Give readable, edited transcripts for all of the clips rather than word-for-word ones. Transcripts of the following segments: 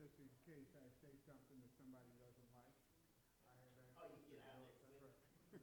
just in case I say something that somebody doesn't like. I have access to the vote. That's right. The,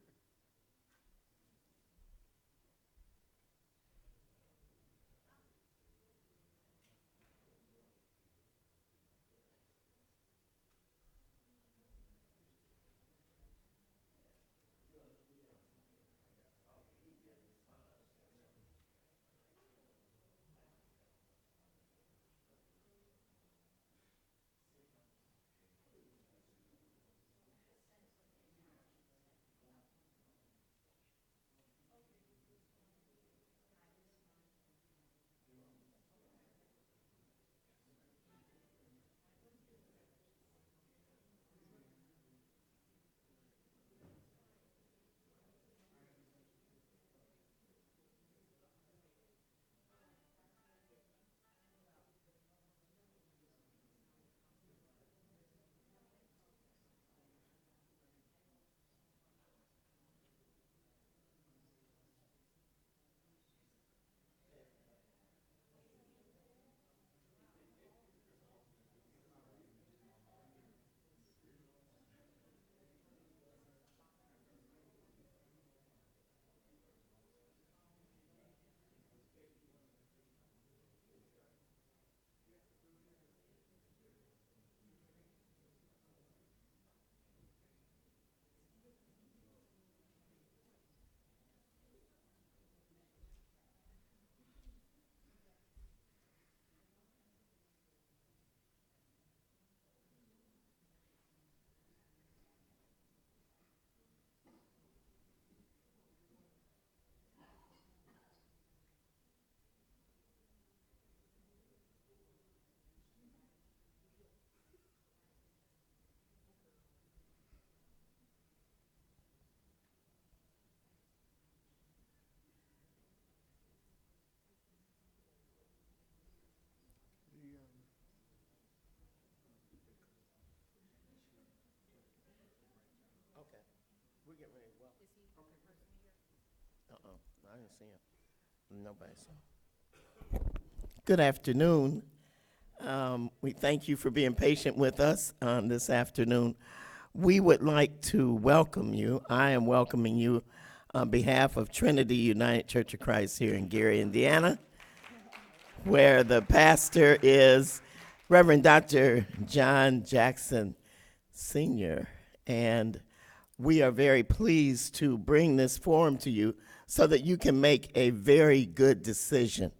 Okay, we're getting ready to welcome. I didn't see him. Nobody saw him. Good afternoon. We thank you for being patient with us this afternoon. We would like to welcome you. I am welcoming you on behalf of Trinity United Church of Christ here in Gary, Indiana, where the pastor is Reverend Dr. John Jackson Sr. And we are very pleased to bring this forum to you so that you can make a very good decision.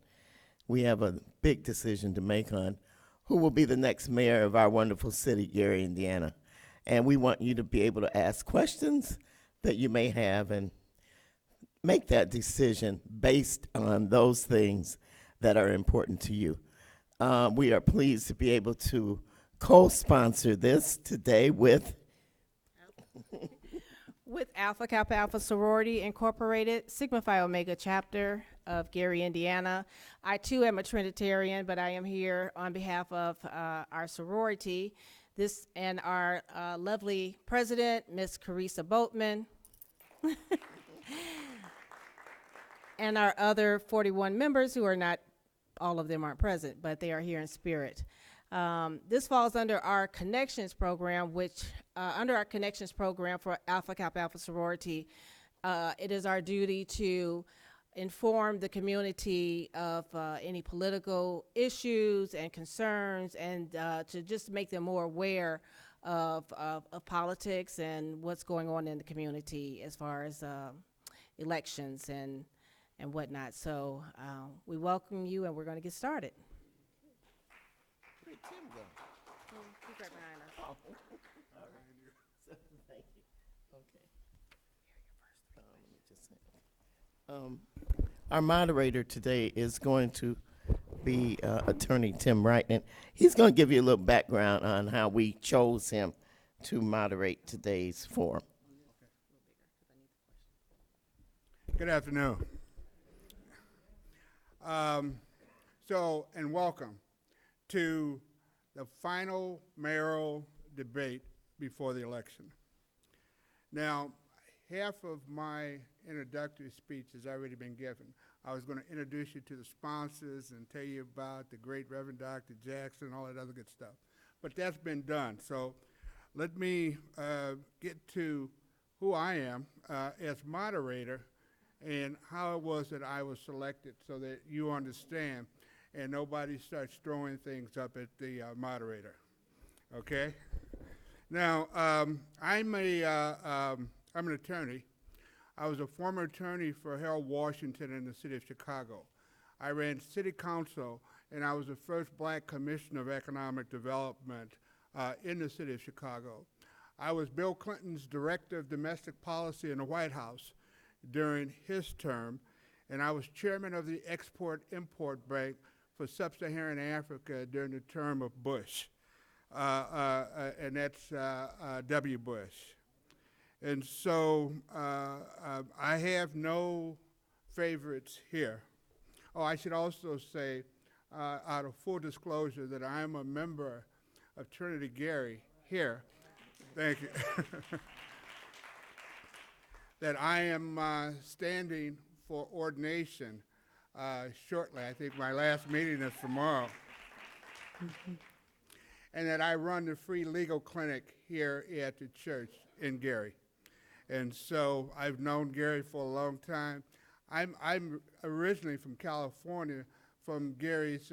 We have a big decision to make on who will be the next mayor of our wonderful city, Gary, Indiana. And we want you to be able to ask questions that you may have and make that decision based on those things that are important to you. We are pleased to be able to co-sponsor this today with Alpha Kappa Alpha Sorority Incorporated, Sigma Phi Omega chapter of Gary, Indiana. I too am a Trinitarian, but I am here on behalf of our sorority. This and our lovely president, Miss Carissa Boatman, and our other 41 members who are not, all of them aren't present, but they are here in spirit. This falls under our Connections program, which under our Connections program for Alpha Kappa Alpha Sorority, it is our duty to inform the community of any political issues and concerns, and to just make them more aware of politics and what's going on in the community as far as elections and whatnot. So we welcome you, and we're going to get started. Where'd Tim go? He's right behind us. All right. So, thank you. Okay. Let me just say. Our moderator today is going to be Attorney Tim Wright, and he's going to give you a little background on how we chose him to moderate today's forum. Good afternoon. And welcome to the final mayoral debate before the election. Now, half of my introductory speech has already been given. I was going to introduce you to the sponsors and tell you about the great Reverend Dr. Jackson and all that other good stuff. but that's been done. So let me get to who I am as moderator and how it was that I was selected so that you understand and nobody starts throwing things up at the moderator. Okay? Now, I'm an attorney. I was a former attorney for Harold Washington in the city of Chicago. I ran city council, and I was the first black commissioner of economic development in the city of Chicago. I was Bill Clinton's director of domestic policy in the White House during his term, and I was chairman of the Export-Import Bank for Sub-Saharan Africa during the term of Bush, and that's W. Bush. And so I have no favorites here. Oh, I should also say, out of full disclosure, that I am a member of Trinity Gary here. Thank you. That I am standing for ordination shortly. I think my last meeting is tomorrow. And that I run the free legal clinic here at the church in Gary. And so I've known Gary for a long time. I'm originally from California, from Gary's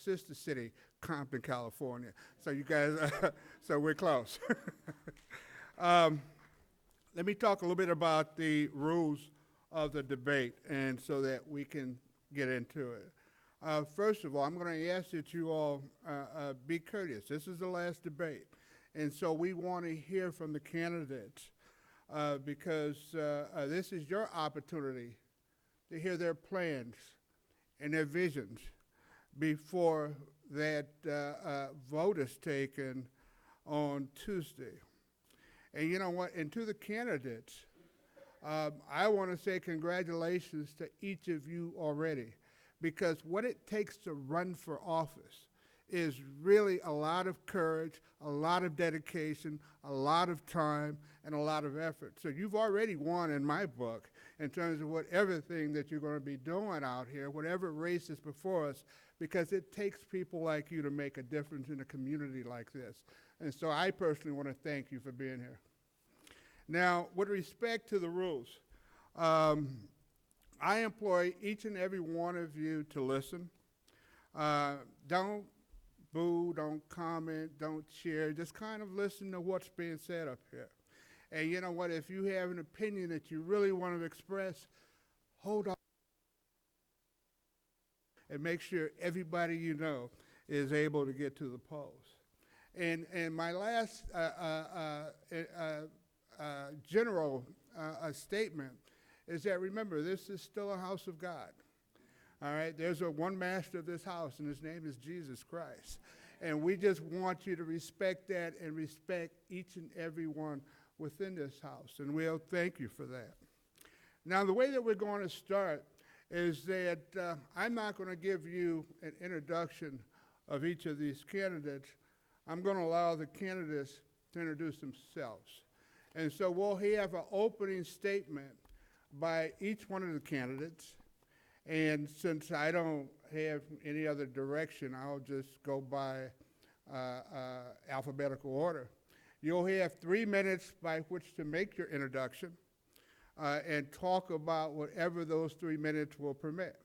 sister city, Compton, California. So you guys, so we're close. Let me talk a little bit about the rules of the debate, and so that we can get into it. First of all, I'm going to ask that you all be courteous. This is the last debate, and so we want to hear from the candidates because this is your opportunity to hear their plans and their visions before that vote is taken on Tuesday. And you know what? And to the candidates, I want to say congratulations to each of you already, because what it takes to run for office is really a lot of courage, a lot of dedication, a lot of time, and a lot of effort. So you've already won in my book in terms of everything that you're going to be doing out here, whatever race is before us, because it takes people like you to make a difference in a community like this. And so I personally want to thank you for being here. Now, with respect to the rules, I employ each and every one of you to listen. Don't boo, don't comment, don't cheer. Just kind of listen to what's being said up here. And you know what? If you have an opinion that you really want to express, hold on and make sure everybody you know is able to get to the polls. And my last general statement is that, remember, this is still a house of God. All right? There's one master of this house, and his name is Jesus Christ. And we just want you to respect that and respect each and every one within this house. And we'll thank you for that. Now, the way that we're going to start is that I'm not going to give you an introduction of each of these candidates. I'm going to allow the candidates to introduce themselves. And so we'll have an opening statement by each one of the candidates. And since I don't have any other direction, I'll just go by alphabetical order. You'll have 3 minutes by which to make your introduction and talk about whatever those 3 minutes will permit.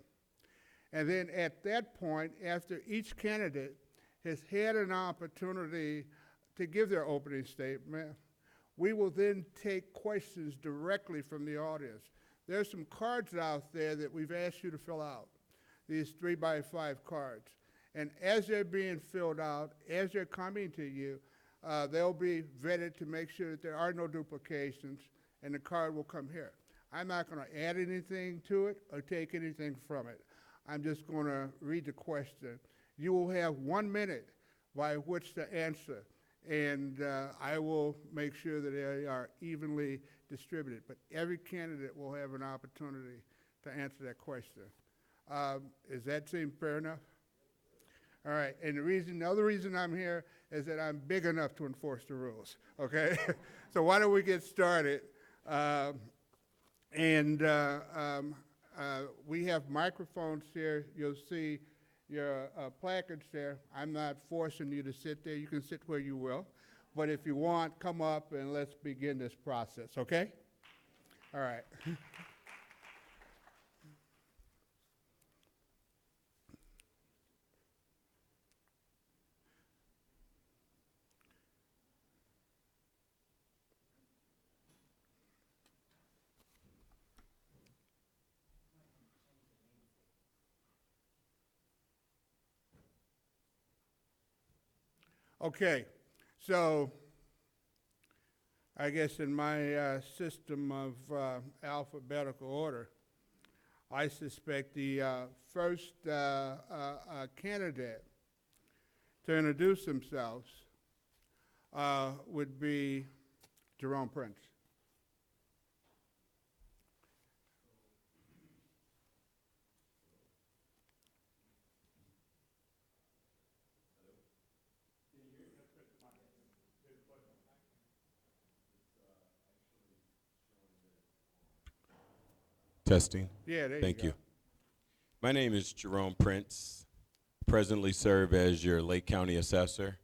And then at that point, after each candidate has had an opportunity to give their opening statement, we will then take questions directly from the audience. There's some cards out there that we've asked you to fill out, these 3x5 cards. And as they're being filled out, as they're coming to you, they'll be vetted to make sure that there are no duplications, and the card will come here. I'm not going to add anything to it or take anything from it. I'm just going to read the question. You will have 1 minute by which to answer, and I will make sure that they are evenly distributed. But every candidate will have an opportunity to answer that question. Does that seem fair enough? All right, and the other reason I'm here is that I'm big enough to enforce the rules, okay? So why don't we get started? We have microphones here. You'll see your placards there. I'm not forcing you to sit there. You can sit where you will. But if you want, come up and let's begin this process, okay? All right. Okay, so I guess in my system of alphabetical order, I suspect the first candidate to introduce themselves would be Jerome Prince. Testing. Yeah, there Thank you you. go. My name is Jerome Prince. Presently serve as your Lake County Assessor.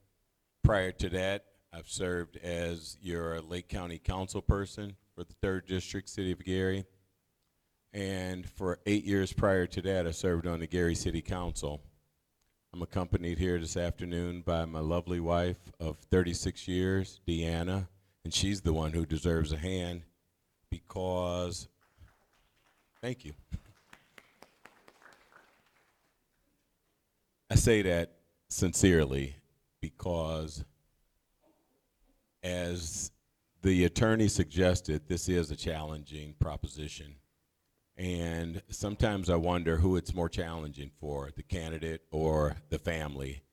Prior to that, I've served as your Lake County Councilperson for the 3rd District, City of Gary. And for 8 years prior to that, I served on the Gary City Council. I'm accompanied here this afternoon by my lovely wife of 36 years, Deanna, and she's the one who deserves a hand because, thank you. I say that sincerely because, as the attorney suggested, this is a challenging proposition. And sometimes I wonder who it's more challenging for, the candidate or the family.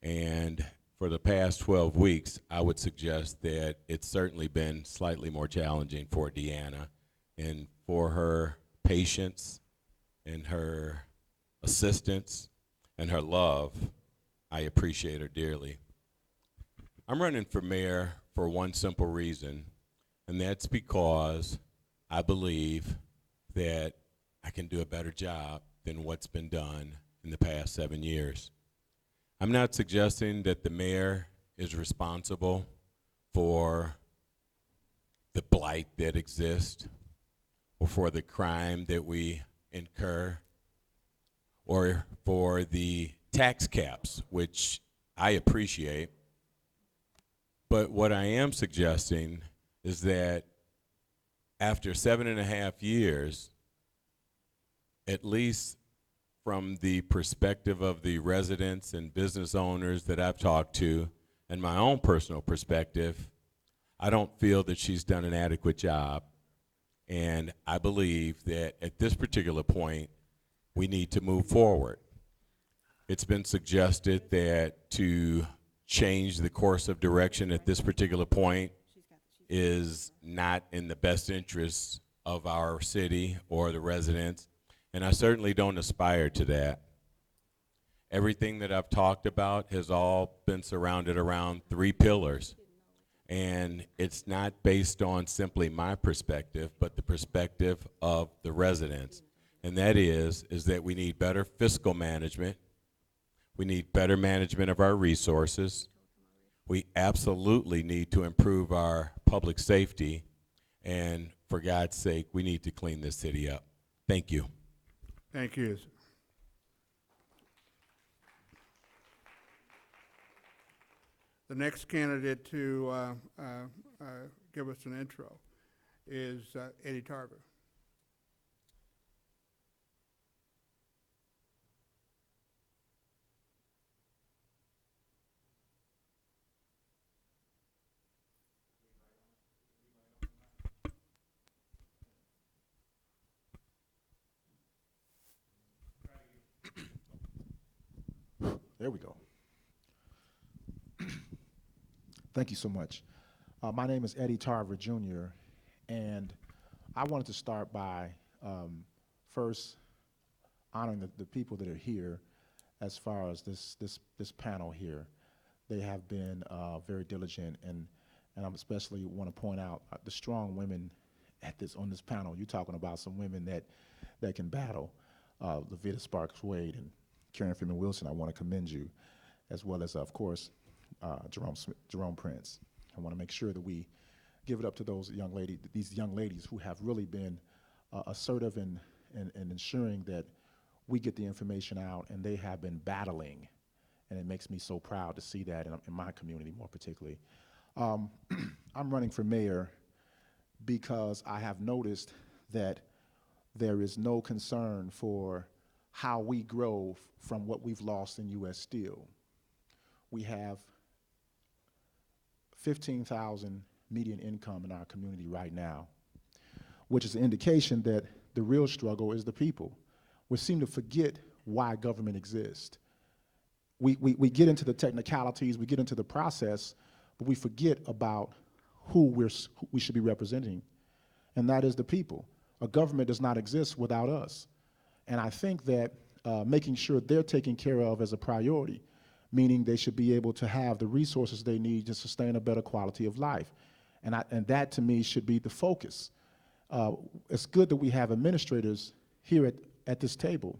And for the past 12 weeks, I would suggest that it's certainly been slightly more challenging for Deanna, and for her patience and her assistance and her love, I appreciate her dearly. I'm running for mayor for one simple reason, and that's because I believe that I can do a better job than what's been done in the past 7 years. I'm not suggesting that the mayor is responsible for the blight that exists or for the crime that we incur or for the tax caps, which I appreciate. But what I am suggesting is that after 7.5 years, at least from the perspective of the residents and business owners that I've talked to and my own personal perspective, I don't feel that she's done an adequate job. And I believe that at this particular point, we need to move forward. It's been suggested that to change the course of direction at this particular point is not in the best interest of our city or the residents, and I certainly don't aspire to that. Everything that I've talked about has all been surrounded around 3 pillars, and it's not based on simply my perspective, but the perspective of the residents. And that is that we need better fiscal management. We need better management of our resources. We absolutely need to improve our public safety. And for God's sake, we need to clean this city up. Thank you. Thank you. The next candidate to give us an intro is Eddie Tarver. There we go. Thank you so much. My name is Eddie Tarver Jr., and I wanted to start by first honoring the people that are here as far as this panel here. They have been very diligent, and I especially want to point out the strong women on this panel. You're talking about some women that can battle. Lavita Sparks Wade and Karen Freeman Wilson, I want to commend you, as well as, of course, Jerome Prince. I want to make sure that we give it up to these young ladies who have really been assertive in ensuring that we get the information out, and they have been battling, and it makes me so proud to see that in my community more particularly. I'm running for mayor because I have noticed that there is no concern for how we grow from what we've lost in U.S. Steel. We have 15,000 median income in our community right now, which is an indication that the real struggle is the people. We seem to forget why government exists. We get into the technicalities, we get into the process, but we forget about who we should be representing, and that is the people. A government does not exist without us. And I think that making sure they're taken care of as a priority, meaning they should be able to have the resources they need to sustain a better quality of life. And that, to me, should be the focus. It's good that we have administrators here at this table.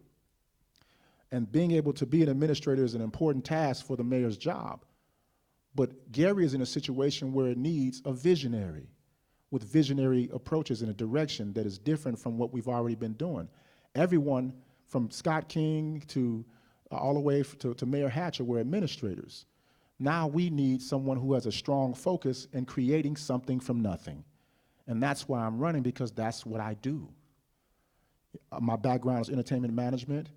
And being able to be an administrator is an important task for the mayor's job. But Gary is in a situation where it needs a visionary with visionary approaches in a direction that is different from what we've already been doing. Everyone from Scott King to all the way to Mayor Hatcher were administrators. Now we need someone who has a strong focus in creating something from nothing. And that's why I'm running, because that's what I do. My background is entertainment management.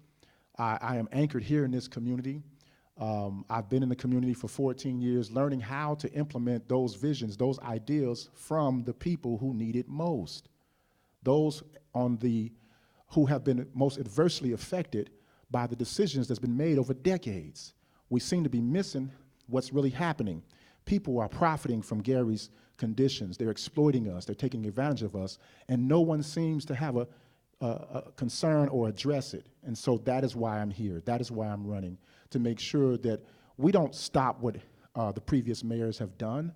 I am anchored here in this community. I've been in the community for 14 years, learning how to implement those visions, those ideas from the people who need it most. Those who have been most adversely affected by the decisions that's been made over decades. We seem to be missing what's really happening. People are profiting from Gary's conditions. They're exploiting us. They're taking advantage of us, and no one seems to have a concern or address it. And so that is why I'm here. That is why I'm running, to make sure that we don't stop what the previous mayors have done.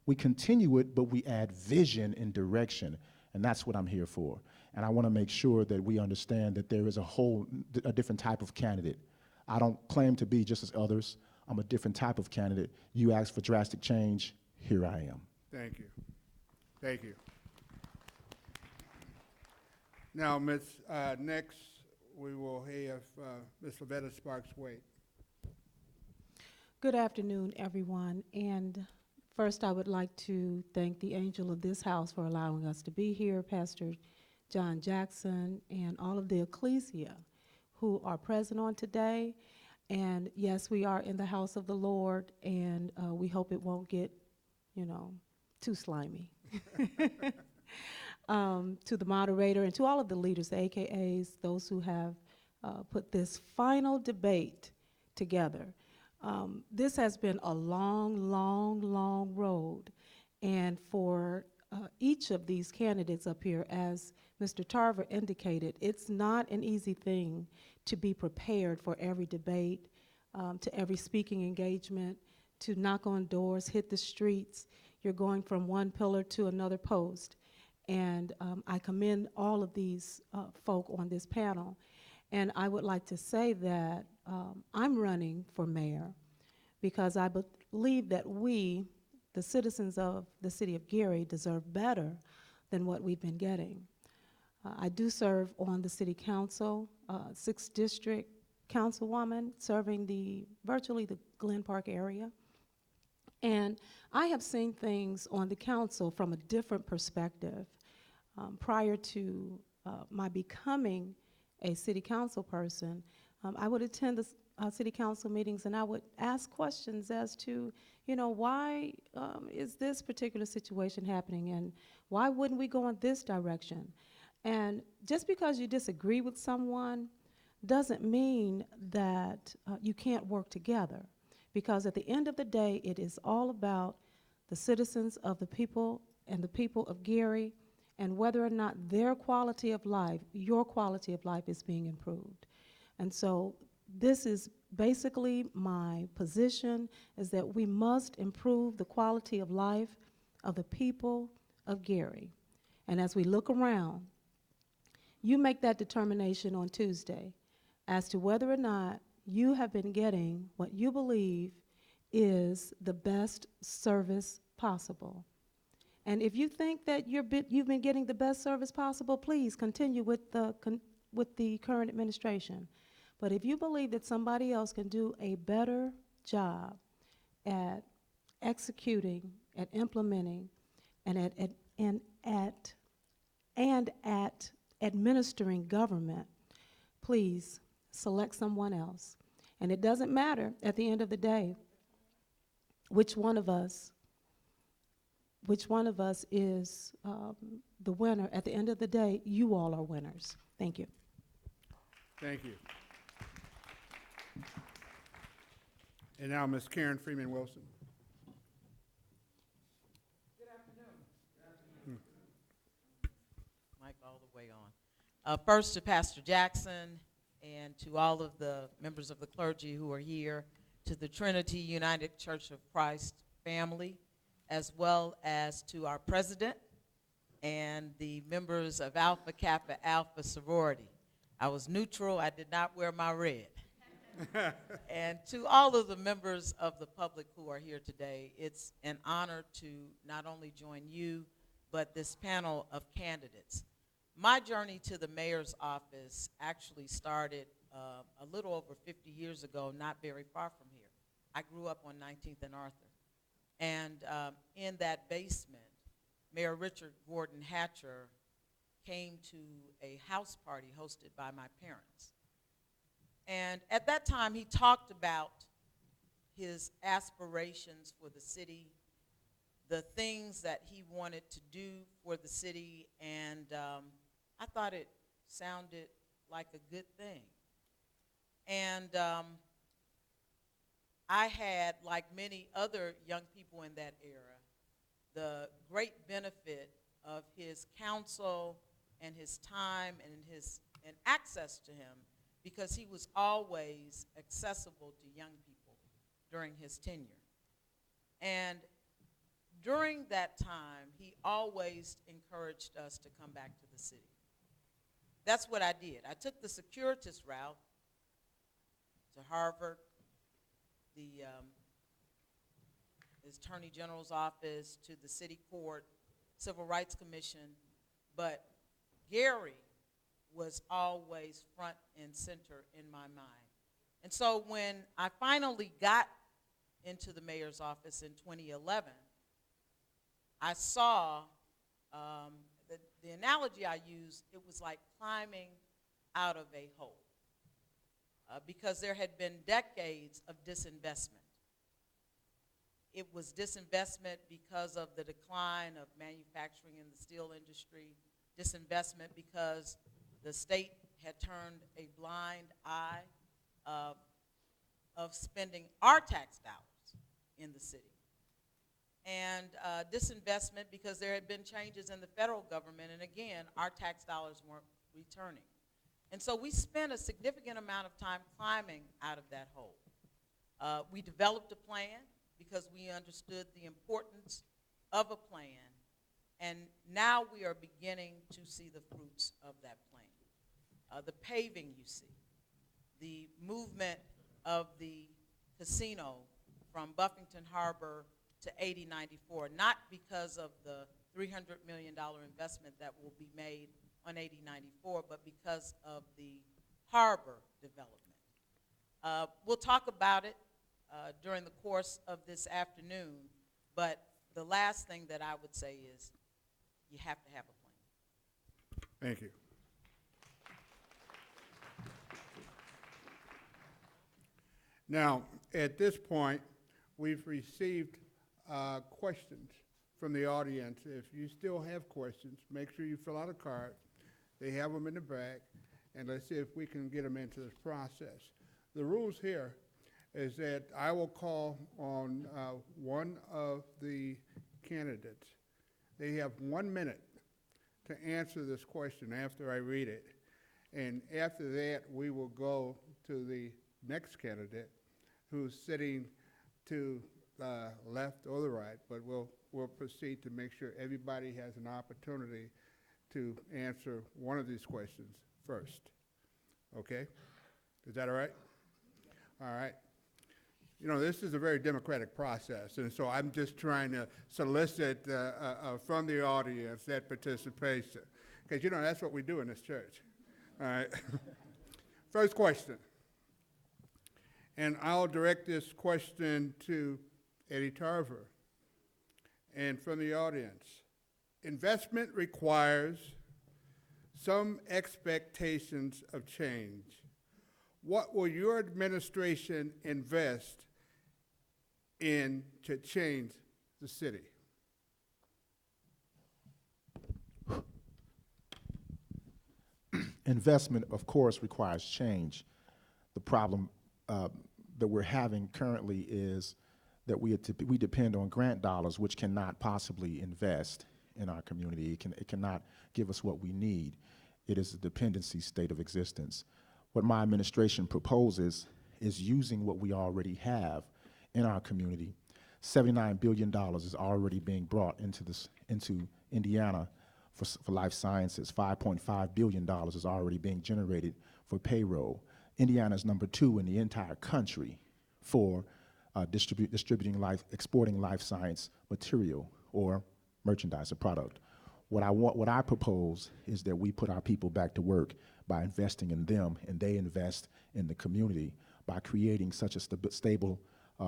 We continue it, but we add vision and direction, and that's what I'm here for. And I want to make sure that we understand that there is a different type of candidate. I don't claim to be just as others. I'm a different type of candidate. You asked for drastic change. Here I am. Thank you. Thank you. Now, next we will have Ms. Lavetta Sparks-Wade. Good afternoon, everyone. And first, I would like to thank the angel of this house for allowing us to be here, Pastor John Jackson, and all of the ecclesia who are present on today. And yes, we are in the house of the Lord, and we hope it won't get, too slimy. To the moderator and to all of the leaders, the AKAs, those who have put this final debate together. This has been a long, long, long road. And for each of these candidates up here, as Mr. Tarver indicated, it's not an easy thing to be prepared for every debate, to every speaking engagement, to knock on doors, hit the streets. You're going from one pillar to another post. And I commend all of these folk on this panel. And I would like to say that I'm running for mayor because I believe that we, the citizens of the city of Gary, deserve better than what we've been getting. I do serve on the city council, 6th District Councilwoman, serving virtually the Glen Park area. And I have seen things on the council from a different perspective. Prior to my becoming a city council person, I would attend the city council meetings and I would ask questions as to, why is this particular situation happening and why wouldn't we go in this direction? And just because you disagree with someone doesn't mean that you can't work together, because at the end of the day, it is all about the citizens of the people and the people of Gary, and whether or not their quality of life, your quality of life, is being improved. And so this is basically my position, is that we must improve the quality of life of the people of Gary. And as we look around, you make that determination on Tuesday as to whether or not you have been getting what you believe is the best service possible. And if you think that you've been getting the best service possible, please continue with the current administration. But if you believe that somebody else can do a better job at executing, at implementing, and at administering government, please select someone else. And it doesn't matter at the end of the day which one of us is the winner. At the end of the day, you all are winners. Thank you. Thank you. And now Ms. Karen Freeman Wilson. Mic all the way on. First to Pastor Jackson and to all of the members of the clergy who are here, to the Trinity United Church of Christ family, as well as to our president and the members of Alpha Kappa Alpha sorority. I was neutral, I did not wear my red. And to all of the members of the public who are here today, it's an honor to not only join you, but this panel of candidates. My journey to the mayor's office actually started a little over 50 years ago, not very far from here. I grew up on 19th and Arthur. And in that basement, Mayor Richard Gordon Hatcher came to a house party hosted by my parents. And at that time, he talked about his aspirations for the city, the things that he wanted to do for the city, and I thought it sounded like a good thing. And I had, like many other young people in that era, the great benefit of his counsel and his time and access to him, because he was always accessible to young people during his tenure. And during that time, he always encouraged us to come back to the city. That's what I did. I took the circuitous route to Harvard, the Attorney General's office, to the city court, Civil Rights Commission, but Gary was always front and center in my mind. And so when I finally got into the mayor's office in 2011, I saw, the analogy I used, it was like climbing out of a hole, because there had been decades of disinvestment. It was disinvestment because of the decline of manufacturing in the steel industry, disinvestment because the state had turned a blind eye of spending our tax dollars in the city. And disinvestment because there had been changes in the federal government, and again, our tax dollars weren't returning. And so we spent a significant amount of time climbing out of that hole. We developed a plan because we understood the importance of a plan, and now we are beginning to see the fruits of that plan. The paving you see, the movement of the casino from Buffington Harbor to 8094, not because of the $300 million investment that will be made on 8094, but because of the harbor development. We'll talk about it during the course of this afternoon, but the last thing that I would say is you have to have a plan. Thank you. Now, at this point, we've received questions from the audience. If you still have questions, make sure you fill out a card. They have them in the back, and let's see if we can get them into this process. The rules here is that I will call on one of the candidates. They have 1 minute to answer this question after I read it. And after that, we will go to the next candidate who's sitting to the left or the right, but we'll proceed to make sure everybody has an opportunity to answer one of these questions first. Okay? Is that all right? all right? You know, this is a very democratic process, and so I'm just trying to solicit from the audience that participation, because, you know, that's what we do in this church, all right? First question, and I'll direct this question to Eddie Tarver. And from the audience, investment requires some expectations of change. What will your administration invest in to change the city? Investment, of course, requires change. The problem that we're having currently is that we depend on grant dollars, which cannot possibly invest in our community. It cannot give us what we need. It is a dependency state of existence. What my administration proposes is using what we already have in our community. $79 billion is already being brought into Indiana for life sciences. $5.5 billion is already being generated for payroll. Indiana is number 2 in the entire country for exporting life science material or merchandise or product. What I propose is that we put our people back to work by investing in them, and they invest in the community by creating such a stable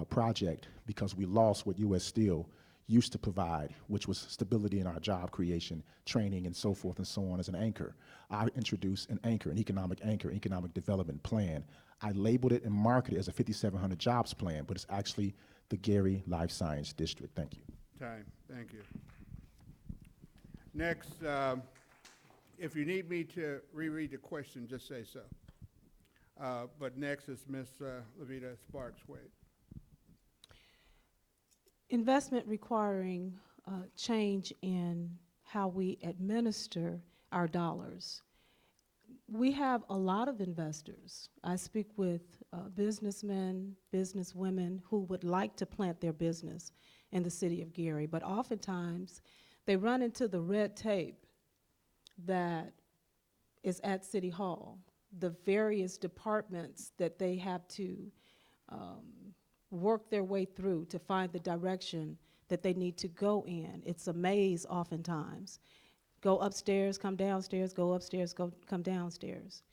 project, because we lost what U.S. Steel used to provide, which was stability in our job creation, training, and so forth and so on as an anchor. I introduced an economic development plan. I labeled it and marketed it as a 5,700 jobs plan, but it's actually the Gary Life Science District. Thank you. Time, thank you. Next, if you need me to reread the question, just say so. But next is Ms. Levita Sparks-Wade. Investment requiring change in how we administer our dollars. We have a lot of investors. I speak with businessmen, businesswomen who would like to plant their business in the city of Gary, but oftentimes they run into the red tape that is at City Hall, the various departments that they have to work their way through to find the direction that they need to go in. It's a maze oftentimes. Go upstairs, come downstairs, go upstairs, come downstairs.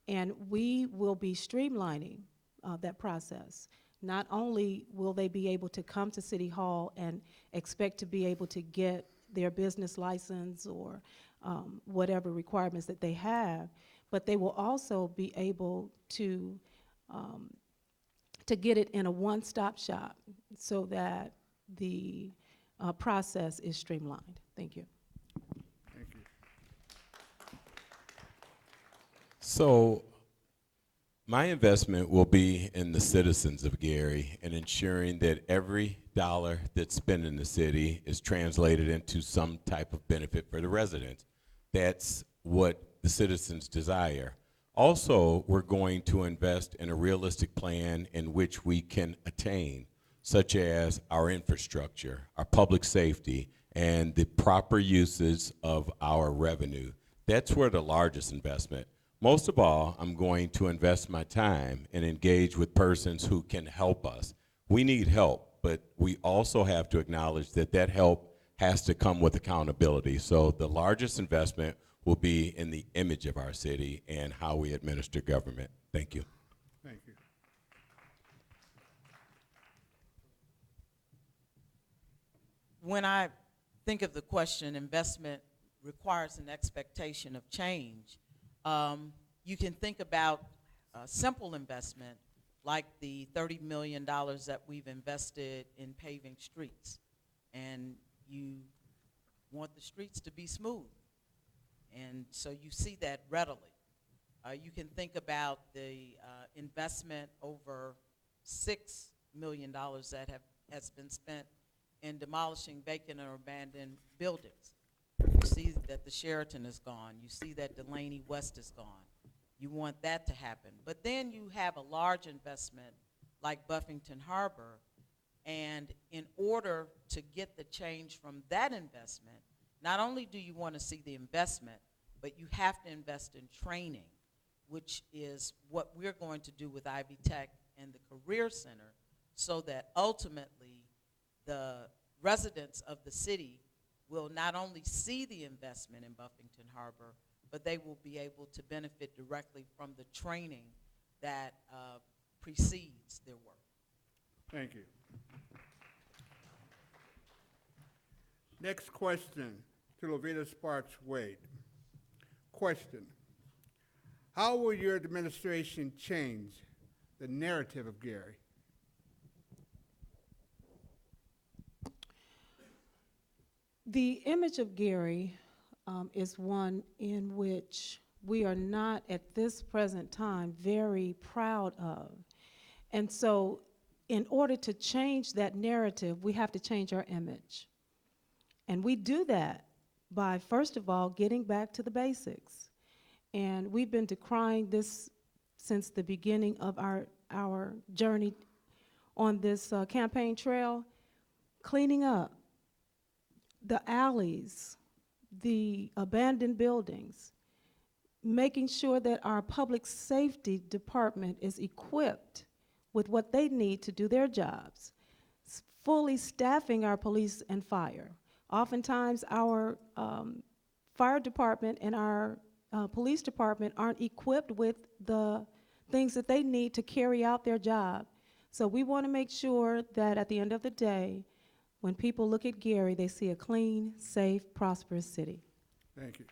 And we will be streamlining that process. Not only will they be able to come to City Hall and expect to be able to get their business license or whatever requirements that they have, but they will also be able to get it in a one-stop shop so that the process is streamlined. Thank you. Thank you. So my investment will be in the citizens of Gary and ensuring that every dollar that's spent in the city is translated into some type of benefit for the residents. That's what the citizens desire. Also, we're going to invest in a realistic plan in which we can attain, such as our infrastructure, our public safety, and the proper uses of our revenue. That's where the largest investment. Most of all, I'm going to invest my time and engage with persons who can help us. We need help, but we also have to acknowledge that that help has to come with accountability. So the largest investment will be in the image of our city and how we administer government. Thank you. Thank you. When I think of the question, investment requires an expectation of change, you can think about a simple investment like the $30 million that we've invested in paving streets. And you want the streets to be smooth. And so you see that readily. You can think about the investment over $6 million that has been spent in demolishing vacant or abandoned buildings. You see that the Sheraton is gone. You see that Delaney West is gone. You want that to happen. But then you have a large investment like Buffington Harbor, and in order to get the change from that investment, not only do you want to see the investment, but you have to invest in training, which is what we're going to do with Ivy Tech and the Career Center so that ultimately the residents of the city will not only see the investment in Buffington Harbor, but they will be able to benefit directly from the training that precedes their work. Thank you. Next question to Lovita Sparks Wade. Question: how will your administration change the narrative of Gary? The image of Gary is one in which we are not at this present time very proud of. And so in order to change that narrative, we have to change our image. And we do that by, first of all, getting back to the basics. And we've been decrying this since the beginning of our journey on this campaign trail, cleaning up the alleys, the abandoned buildings, making sure that our public safety department is equipped with what they need to do their jobs, fully staffing our police and fire. Oftentimes our fire department and our police department aren't equipped with the things that they need to carry out their job. So we want to make sure that at the end of the day, when people look at Gary, they see a clean, safe, prosperous city. Thank you.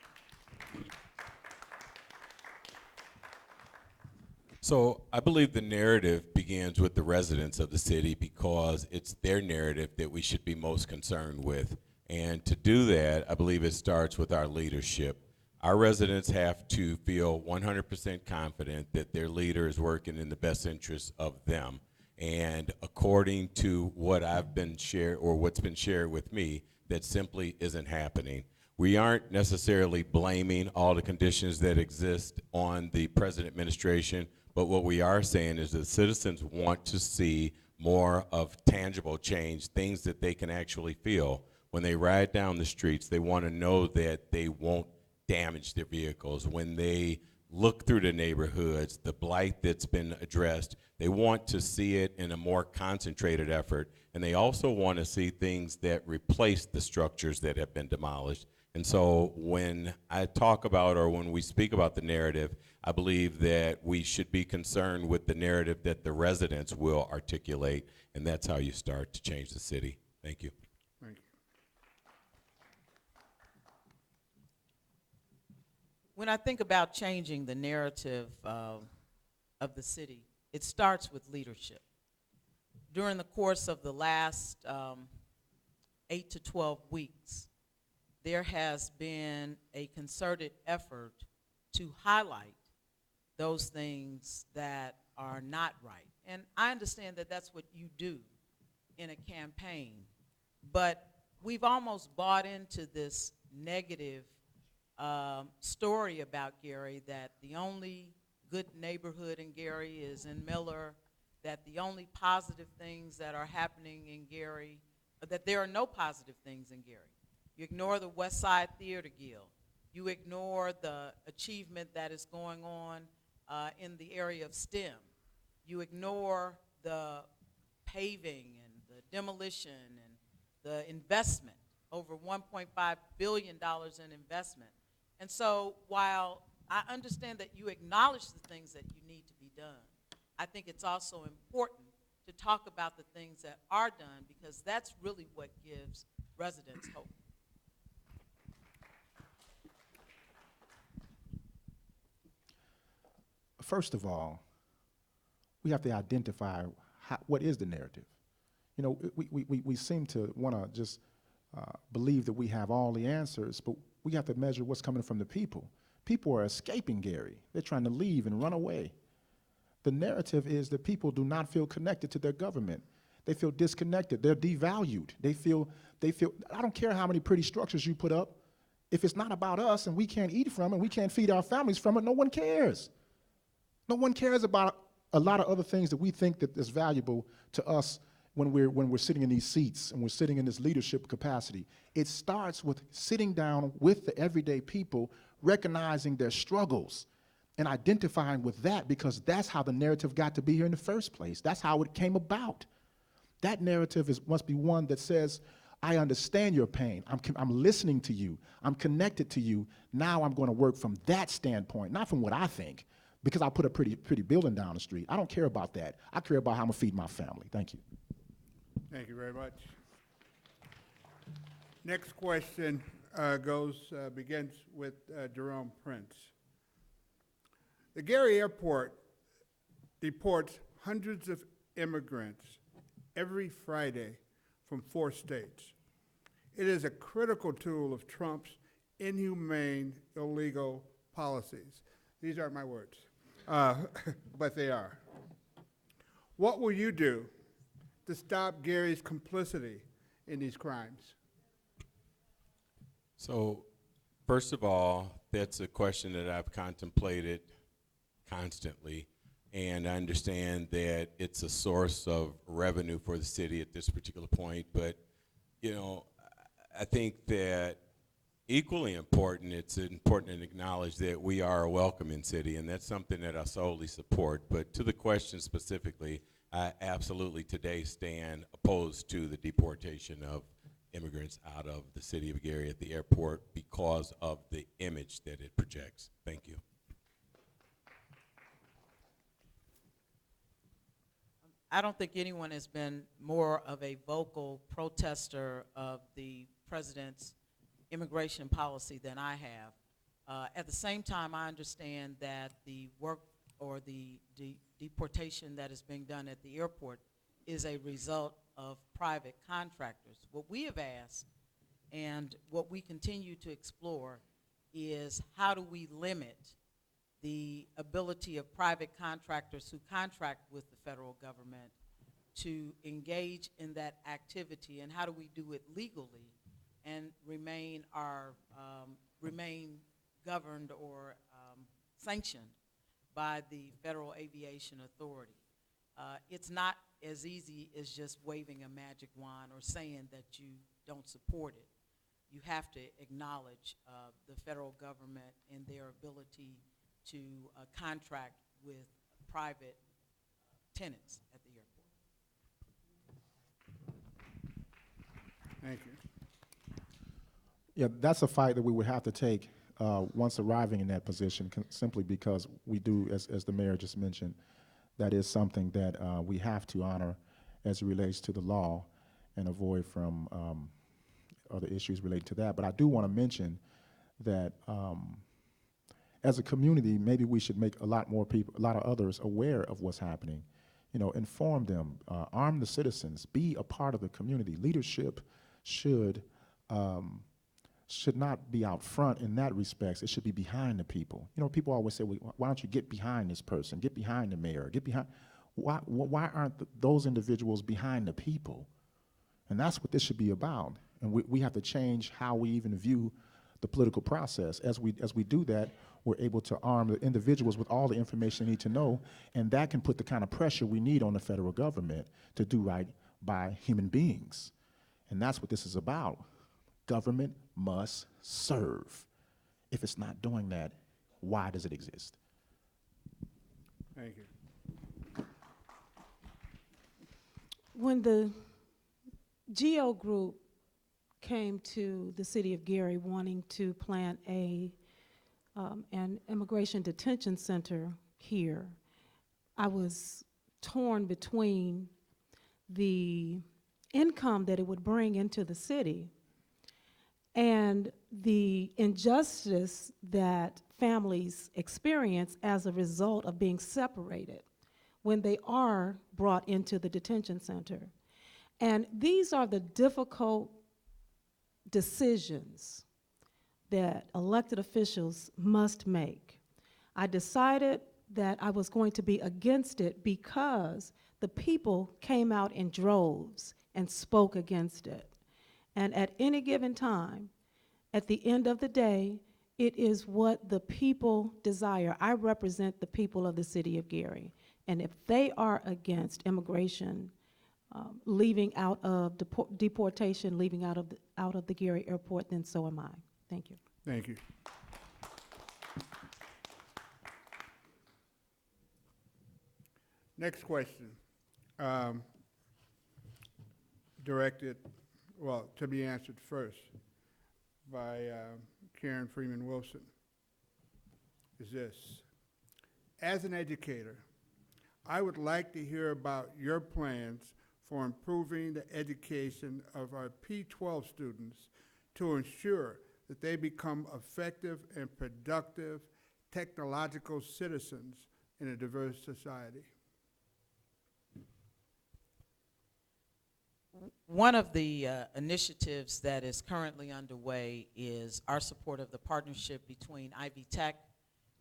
So I believe the narrative begins with the residents of the city because it's their narrative that we should be most concerned with. And to do that, I believe it starts with our leadership. Our residents have to feel 100% confident that their leader is working in the best interest of them. And according to what I've been shared or what's been shared with me, that simply isn't happening. We aren't necessarily blaming all the conditions that exist on the present administration, but what we are saying is that citizens want to see more of tangible change, things that they can actually feel. When they ride down the streets, they want to know that they won't damage their vehicles. When they look through the neighborhoods, the blight that's been addressed, they want to see it in a more concentrated effort, and they also want to see things that replace the structures that have been demolished. And so when I talk about, or when we speak about the narrative, I believe that we should be concerned with the narrative that the residents will articulate, and that's how you start to change the city. Thank you. Thank you. When I think about changing the narrative of the city, it starts with leadership. During the course of the last 8 to 12 weeks, there has been a concerted effort to highlight those things that are not right. And I understand that that's what you do in a campaign, but we've almost bought into this negative story about Gary, that the only good neighborhood in Gary is in Miller, that the only positive things that are happening in Gary, that there are no positive things in Gary. You ignore the West Side Theater Guild. You ignore the achievement that is going on in the area of STEM. You ignore the paving and the demolition and the investment, over $1.5 billion in investment. And so while I understand that you acknowledge the things that you need to be done, I think it's also important to talk about the things that are done, because that's really what gives residents hope. First of all, we have to identify what is the narrative. You know, we seem to want to just believe that we have all the answers, but we have to measure what's coming from the people. People are escaping Gary. They're trying to leave and run away. The narrative is that people do not feel connected to their government. They feel disconnected. They're devalued. They feel, I don't care how many pretty structures you put up. If it's not about us and we can't eat from it, we can't feed our families from it, no one cares. No one cares about a lot of other things that we think that is valuable to us when we're sitting in these seats and we're sitting in this leadership capacity. It starts with sitting down with the everyday people, recognizing their struggles. and identifying with that, because that's how the narrative got to be here in the first place. That's how it came about. That narrative must be one that says, I understand your pain. I'm listening to you. I'm connected to you. Now I'm going to work from that standpoint, not from what I think, because I put a pretty building down the street. I don't care about that. I care about how I'm going to feed my family. Thank you. Thank you very much. Next question begins with Jerome Prince. The Gary Airport deports hundreds of immigrants every Friday from 4 states. It is a critical tool of Trump's inhumane, illegal policies. These aren't my words, but they are. What will you do to stop Gary's complicity in these crimes? So, first of all, that's a question that I've contemplated constantly, and I understand that it's a source of revenue for the city at this particular point, but, you know, I think that equally important, it's important to acknowledge that we are a welcoming city, and that's something that I solely support. But to the question specifically, I absolutely today stand opposed to the deportation of immigrants out of the city of Gary at the airport because of the image that it projects. Thank you. I don't think anyone has been more of a vocal protester of the president's immigration policy than I have. At the same time, I understand that the work or the deportation that is being done at the airport is a result of private contractors. What we have asked and what we continue to explore is how do we limit the ability of private contractors who contract with the federal government to engage in that activity, and how do we do it legally and remain governed or sanctioned by the Federal Aviation Authority. It's not as easy as just waving a magic wand or saying that you don't support it. You have to acknowledge the federal government and their ability to contract with private tenants at the airport. Thank you. Yeah, that's a fight that we would have to take once arriving in that position, simply because we do, as the mayor just mentioned, that is something that we have to honor as it relates to the law and avoid from other issues related to that. But I do want to mention that as a community, maybe we should make a lot of others aware of what's happening. You know, inform them, arm the citizens, be a part of the community. Leadership should not be out front in that respect. It should be behind the people. You know, people always say, well, why don't you get behind this person? Get behind the mayor. Get behind. Why aren't those individuals behind the people? And that's what this should be about. And we have to change how we even view the political process. As we do that, we're able to arm the individuals with all the information they need to know, and that can put the kind of pressure we need on the federal government to do right by human beings. And that's what this is about. Government must serve. If it's not doing that, why does it exist? Thank you. When the GEO group came to the city of Gary wanting to plant an immigration detention center here, I was torn between the income that it would bring into the city and the injustice that families experience as a result of being separated when they are brought into the detention center. And these are the difficult decisions that elected officials must make. I decided that I was going to be against it because the people came out in droves and spoke against it. And at any given time, at the end of the day, it is what the people desire. I represent the people of the city of Gary. And if they are against immigration, leaving out of deportation, leaving out of the Gary airport, then so am I. Thank you. Thank you. Next question. Directed, well, to be answered first by Karen Freeman Wilson, is this. As an educator, I would like to hear about your plans for improving the education of our P-12 students to ensure that they become effective and productive technological citizens in a diverse society. One of the initiatives that is currently underway is our support of the partnership between Ivy Tech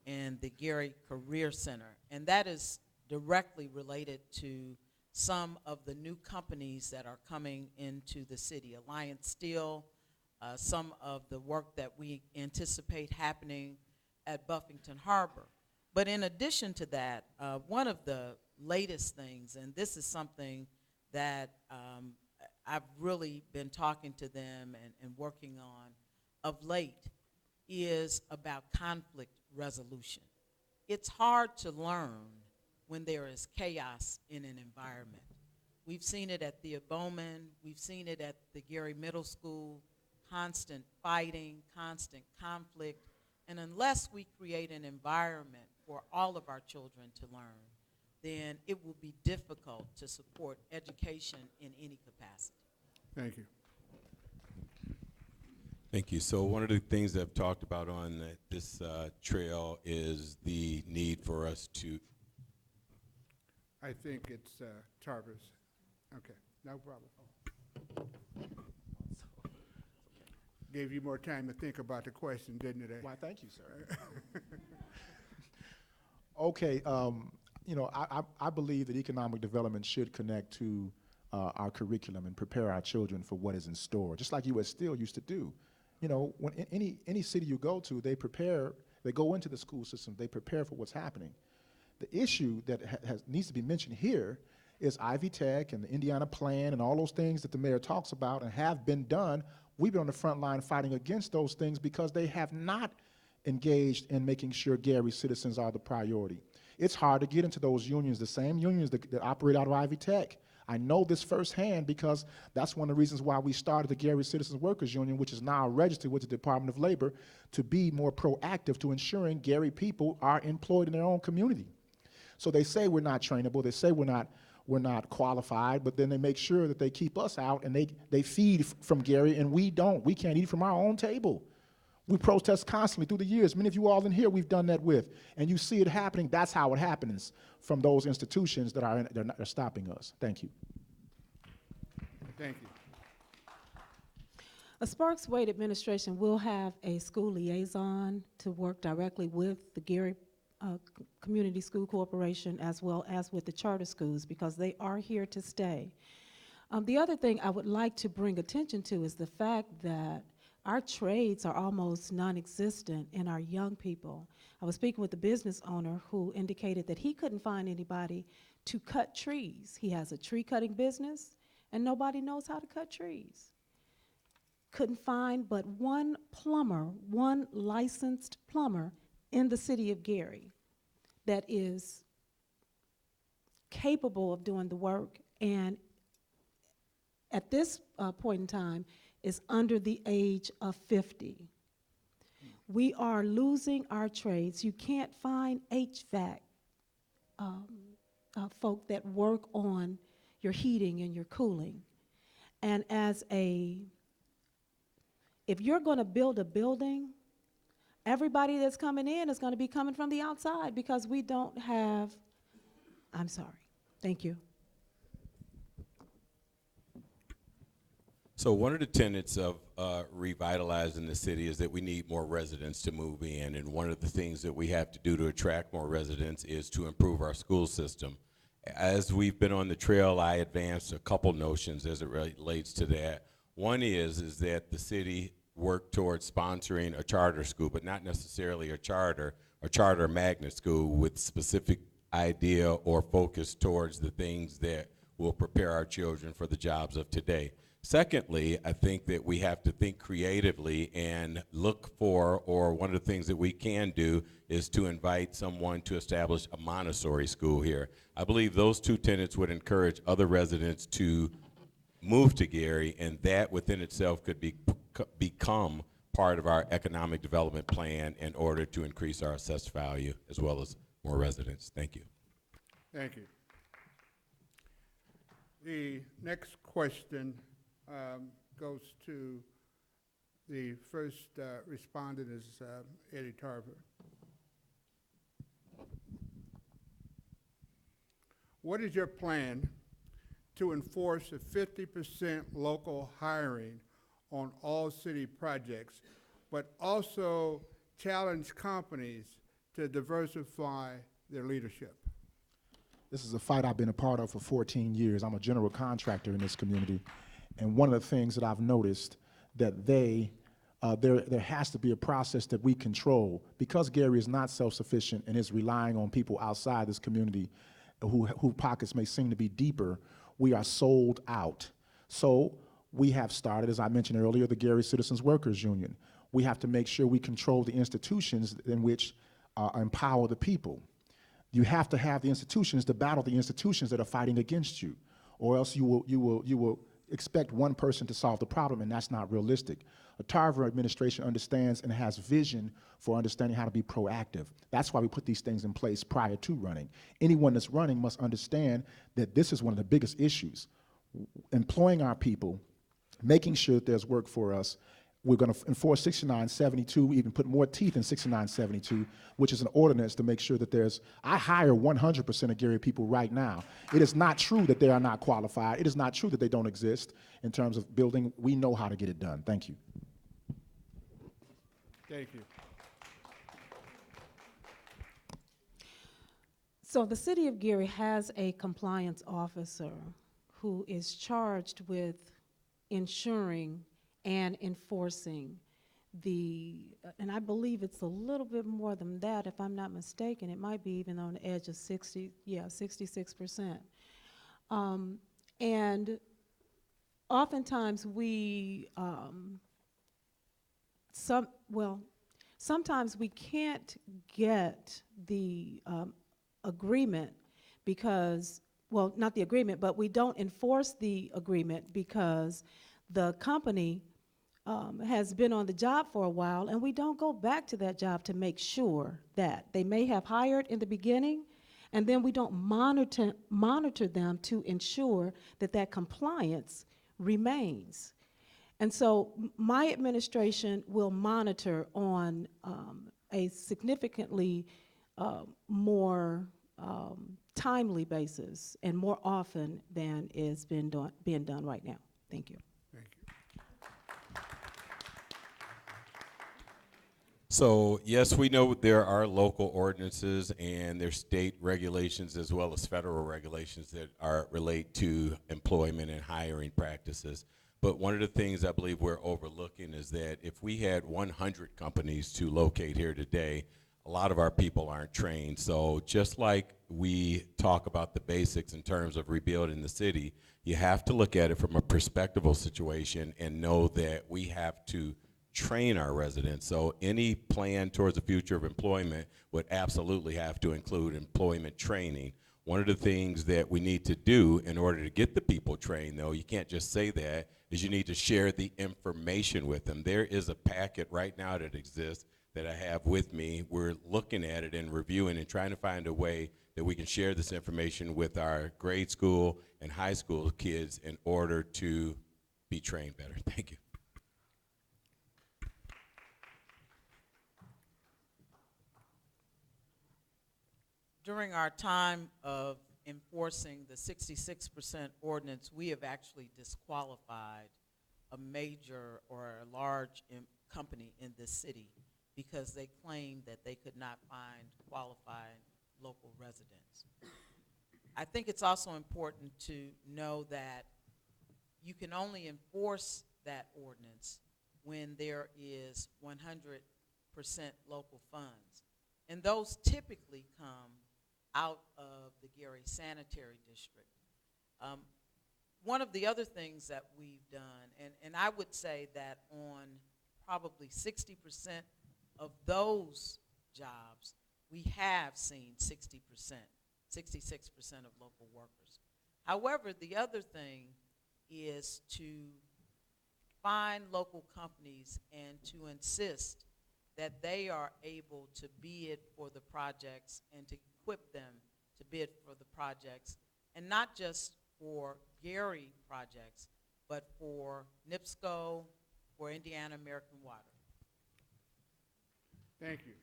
and the Gary Career Center, and that is directly related to some of the new companies that are coming into the city. Alliance Steel, some of the work that we anticipate happening at Buffington Harbor. But in addition to that, one of the latest things, and this is something that I've really been talking to them and working on of late, is about conflict resolution. It's hard to learn when there is chaos in an environment. We've seen it at the Bowman, we've seen it at the Gary Middle School, constant fighting, constant conflict, and unless we create an environment for all of our children to learn, then it will be difficult to support education in any capacity. Thank you. Thank you. So one of the things I've talked about on this trail is the need for us to. I think it's Tarver's. Okay, no problem. Gave you more time to think about the question, didn't it? Why, thank you, sir. Okay, you know, I believe that economic development should connect to our curriculum and prepare our children for what is in store, just like U.S. Steel used to do. You know, when any city you go to, they go into the school system, they prepare for what's happening. The issue that needs to be mentioned here is Ivy Tech and the Indiana Plan and all those things that the mayor talks about and have been done. We've been on the front line fighting against those things because they have not engaged in making sure Gary citizens are the priority. It's hard to get into those unions, the same unions that operate out of Ivy Tech. I know this firsthand because that's one of the reasons why we started the Gary Citizens Workers Union, which is now registered with the Department of Labor, to be more proactive to ensuring Gary people are employed in their own community. So they say we're not trainable, they say we're not qualified, but then they make sure that they keep us out and they feed from Gary and we don't. We can't eat from our own table. We protest constantly through the years. Many of you all in here we've done that with. And you see it happening. That's how it happens from those institutions that are stopping us. Thank you. Thank you. A Sparks Wade administration will have a school liaison to work directly with the Gary Community School Corporation as well as with the charter schools because they are here to stay. The other thing I would like to bring attention to is the fact that our trades are almost non-existent in our young people. I was speaking with a business owner who indicated that he couldn't find anybody to cut trees. He has a tree cutting business and nobody knows how to cut trees. Couldn't find but one plumber, one licensed plumber in the city of Gary that is capable of doing the work and at this point in time is under the age of 50. We are losing our trades. You can't find HVAC folk that work on your heating and your cooling. And if you're going to build a building, everybody that's coming in is going to be coming from the outside because we don't have, I'm sorry. Thank you. So one of the tenets of revitalizing the city is that we need more residents to move in, and one of the things that we have to do to attract more residents is to improve our school system. As we've been on the trail, I advanced a couple notions as it relates to that. One is that the city work towards sponsoring a charter school, but not necessarily a charter magnet school with specific idea or focus towards the things that will prepare our children for the jobs of today. Secondly, I think that we have to think creatively and look for, or one of the things that we can do is to invite someone to establish a Montessori school here. I believe those two tenets would encourage other residents to move to Gary, and that within itself could become part of our economic development plan in order to increase our assessed value as well as more residents. Thank you. Thank you. The next question goes to the first respondent is Eddie Tarver. What is your plan to enforce a 50% local hiring on all city projects, but also challenge companies to diversify their leadership? This is a fight I've been a part of for 14 years. I'm a general contractor in this community, and one of the things that I've noticed that there has to be a process that we control, because Gary is not self-sufficient and is relying on people outside this community who pockets may seem to be deeper. We are sold out. So we have started, as I mentioned earlier, the Gary Citizens Workers Union. We have to make sure we control the institutions in which empower the people. You have to have the institutions to battle the institutions that are fighting against you, or else you will expect one person to solve the problem, and that's not realistic. The Tarver administration understands and has vision for understanding how to be proactive. That's why we put these things in place prior to running. Anyone that's running must understand that this is one of the biggest issues. Employing our people, making sure that there's work for us. We're going to enforce 6972, even put more teeth in 6972, which is an ordinance to make sure that I hire 100% of Gary people right now. It is not true that they are not qualified. It is not true that they don't exist in terms of building. We know how to get it done. Thank you. Thank you. So the city of Gary has a compliance officer who is charged with ensuring and enforcing and I believe it's a little bit more than that, if I'm not mistaken. It might be even on the edge of 66%. And oftentimes sometimes we can't get the agreement because, well, not the agreement, but we don't enforce the agreement because the company has been on the job for a while, and we don't go back to that job to make sure that they may have hired in the beginning, and then we don't monitor them to ensure that that compliance remains. And so my administration will monitor on a significantly more timely basis and more often than is being done right now. Thank you. Thank you. So yes, we know there are local ordinances and there's state regulations as well as federal regulations that relate to employment and hiring practices. But one of the things I believe we're overlooking is that if we had 100 companies to locate here today, a lot of our people aren't trained. So just like we talk about the basics in terms of rebuilding the city, you have to look at it from a perspectival situation and know that we have to train our residents. So any plan towards the future of employment would absolutely have to include employment training. One of the things that we need to do in order to get the people trained, though, you can't just say that, is you need to share the information with them. There is a packet right now that exists that I have with me. We're looking at it and reviewing and trying to find a way that we can share this information with our grade school and high school kids in order to be trained better. Thank you. During our time of enforcing the 66% ordinance, we have actually disqualified a major or a large company in this city because they claimed that they could not find qualified local residents. I think it's also important to know that you can only enforce that ordinance when there is 100% local funds. And those typically come out of the Gary Sanitary District. One of the other things that we've done, and I would say that on probably 60% of those jobs, we have seen 60%, 66% of local workers. However, the other thing is to find local companies and to insist that they are able to bid for the projects and to equip them to bid for the projects, and not just for Gary projects, but for NIPSCO, for Indiana American Water. Thank you.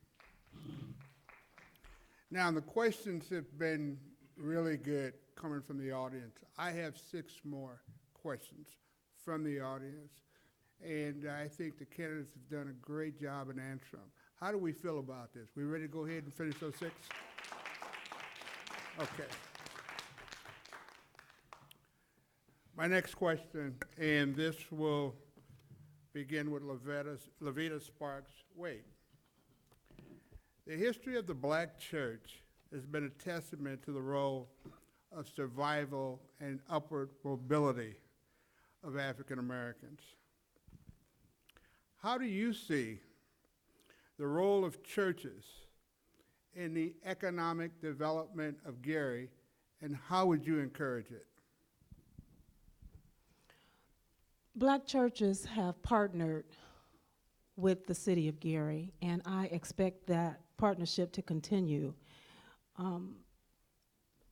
Now, the questions have been really good coming from the audience. I have 6 more questions from the audience, and I think the candidates have done a great job in answering them. How do we feel about this? We ready to go ahead and finish those 6? Okay. My next question, and this will begin with Levita Sparks Wade. The history of the black church has been a testament to the role of survival and upward mobility of African Americans. How do you see the role of churches in the economic development of Gary, and how would you encourage it? Black churches have partnered with the city of Gary, and I expect that partnership to continue.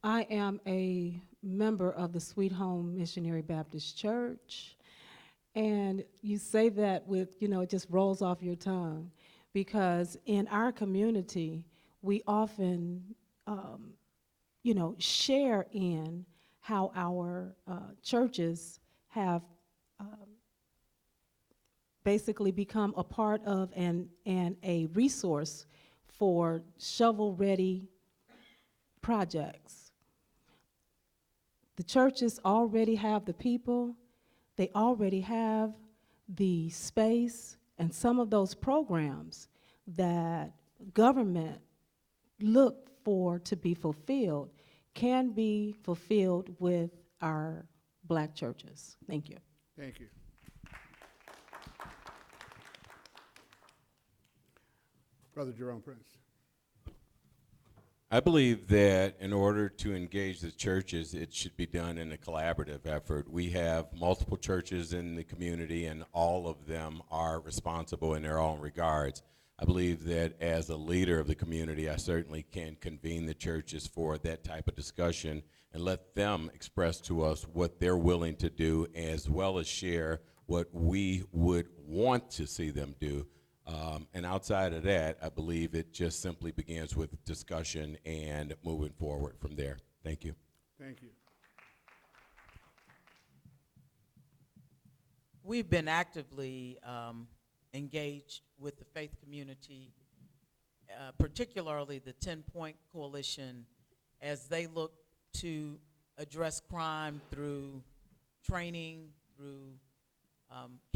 I am a member of the Sweet Home Missionary Baptist Church, and you say that with, it just rolls off your tongue, because in our community, we often, share in how our churches have basically become a part of and a resource for shovel-ready projects. The churches already have the people, they already have the space, and some of those programs that government look for to be fulfilled can be fulfilled with our black churches. Thank you. Thank you. Brother Jerome Prince. I believe that in order to engage the churches, it should be done in a collaborative effort. We have multiple churches in the community, and all of them are responsible in their own regards. I believe that as a leader of the community, I certainly can convene the churches for that type of discussion and let them express to us what they're willing to do, as well as share what we would want to see them do. And outside of that, I believe it just simply begins with discussion and moving forward from there. Thank you. Thank you. We've been actively engaged with the faith community, particularly the 10-Point Coalition, as they look to address crime through training, through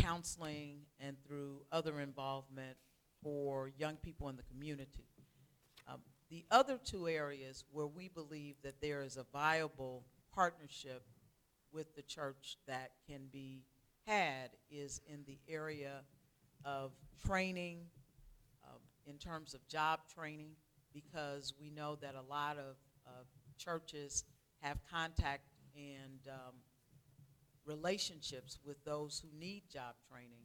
counseling, and through other involvement for young people in the community. The other 2 areas where we believe that there is a viable partnership with the church that can be had is in the area of training, in terms of job training, because we know that a lot of churches have contact and relationships with those who need job training.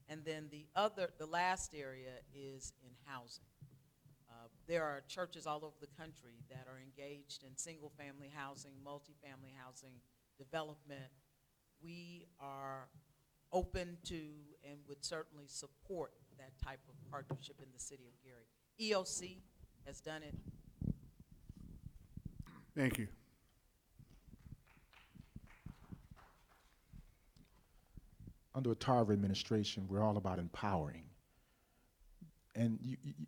And then the last area is in housing. There are churches all over the country that are engaged in single-family housing, multifamily housing development. We are open to and would certainly support that type of partnership in the city of Gary. EOC has done it. Thank you. Under a Tarver administration, we're all about empowering. And,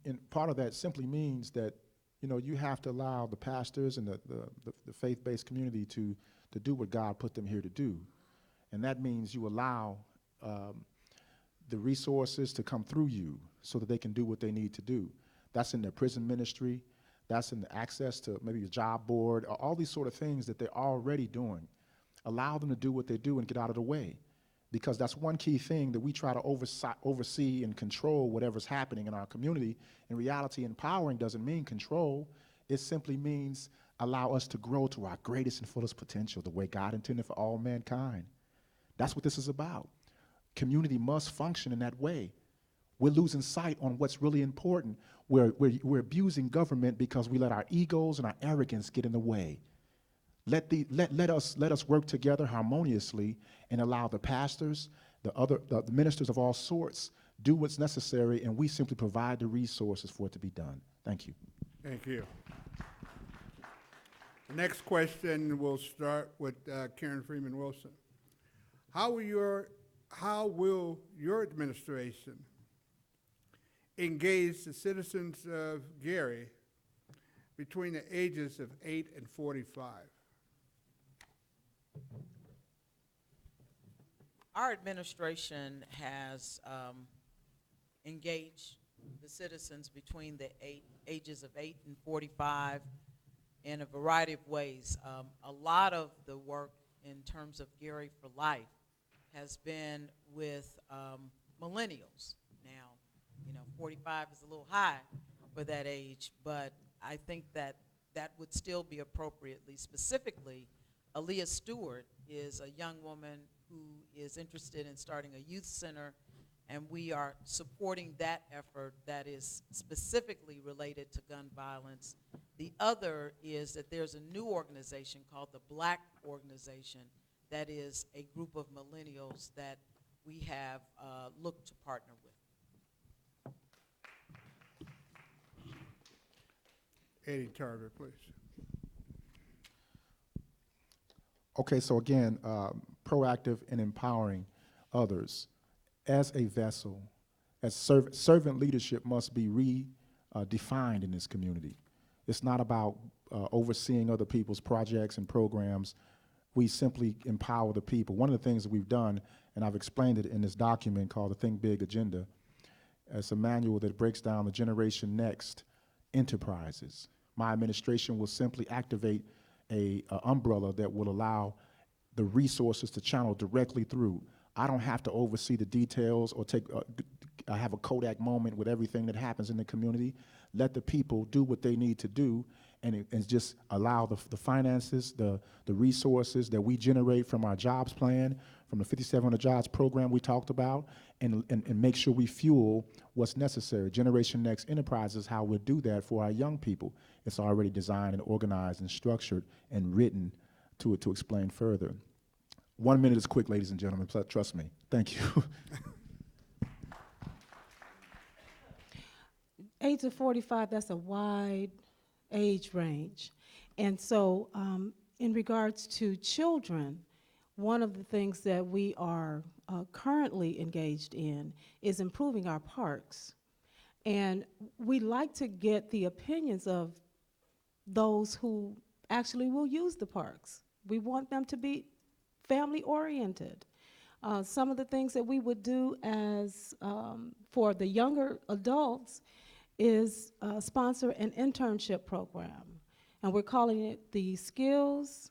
and part of that simply means that, you have to allow the pastors and the faith-based community to do what God put them here to do. And that means you allow the resources to come through you so that they can do what they need to do. That's in their prison ministry. That's in the access to maybe a job board, all these sort of things that they're already doing. Allow them to do what they do and get out of the way. Because that's one key thing that we try to oversee and control whatever's happening in our community. In reality, empowering doesn't mean control. It simply means allow us to grow to our greatest and fullest potential, the way God intended for all mankind. That's what this is about. Community must function in that way. We're losing sight on what's really important. We're abusing government because we let our egos and our arrogance get in the way. Let us work together harmoniously and allow the pastors, the ministers of all sorts, do what's necessary, and we simply provide the resources for it to be done. Thank you. Thank you. The next question will start with Karen Freeman Wilson. How will your administration engage the citizens of Gary between the ages of 8 and 45? Our administration has engaged the citizens between the ages of 8 and 45 in a variety of ways. A lot of the work in terms of Gary for Life has been with millennials. Now, 45 is a little high for that age, but I think that would still be appropriately. Specifically, Aaliyah Stewart is a young woman who is interested in starting a youth center, and we are supporting that effort that is specifically related to gun violence. The other is that there's a new organization called the Black Organization that is a group of millennials that we have looked to partner with. Eddie Tarver, please. Okay, so again, proactive and empowering others. As a vessel, as servant leadership must be redefined in this community. It's not about overseeing other people's projects and programs. We simply empower the people. One of the things that we've done, and I've explained it in this document called the Think Big Agenda, it's a manual that breaks down the Generation Next enterprises. My administration will simply activate a umbrella that will allow the resources to channel directly through. I don't have to oversee the details or have a Kodak moment with everything that happens in the community. Let the people do what they need to do and just allow the finances, the resources that we generate from our jobs plan, from the 5700 jobs program we talked about, and make sure we fuel what's necessary. Generation Next Enterprises, how we'll do that for our young people. It's already designed and organized and structured and written to explain further. 1 minute is quick, ladies and gentlemen, trust me. Thank you. 8 to 45, that's a wide age range. And so in regards to children, one of the things that we are currently engaged in is improving our parks. And we like to get the opinions of those who actually will use the parks. We want them to be family-oriented. Some of the things that we would do as for the younger adults is sponsor an internship program. And we're calling it the Skills,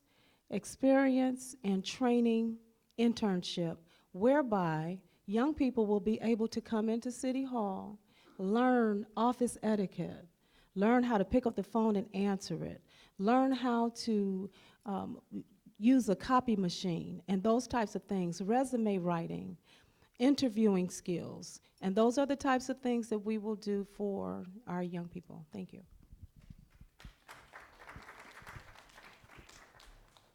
Experience, and Training Internship, whereby young people will be able to come into City Hall, learn office etiquette, learn how to pick up the phone and answer it, learn how to use a copy machine and those types of things, resume writing, interviewing skills, and those are the types of things that we will do for our young people. Thank you.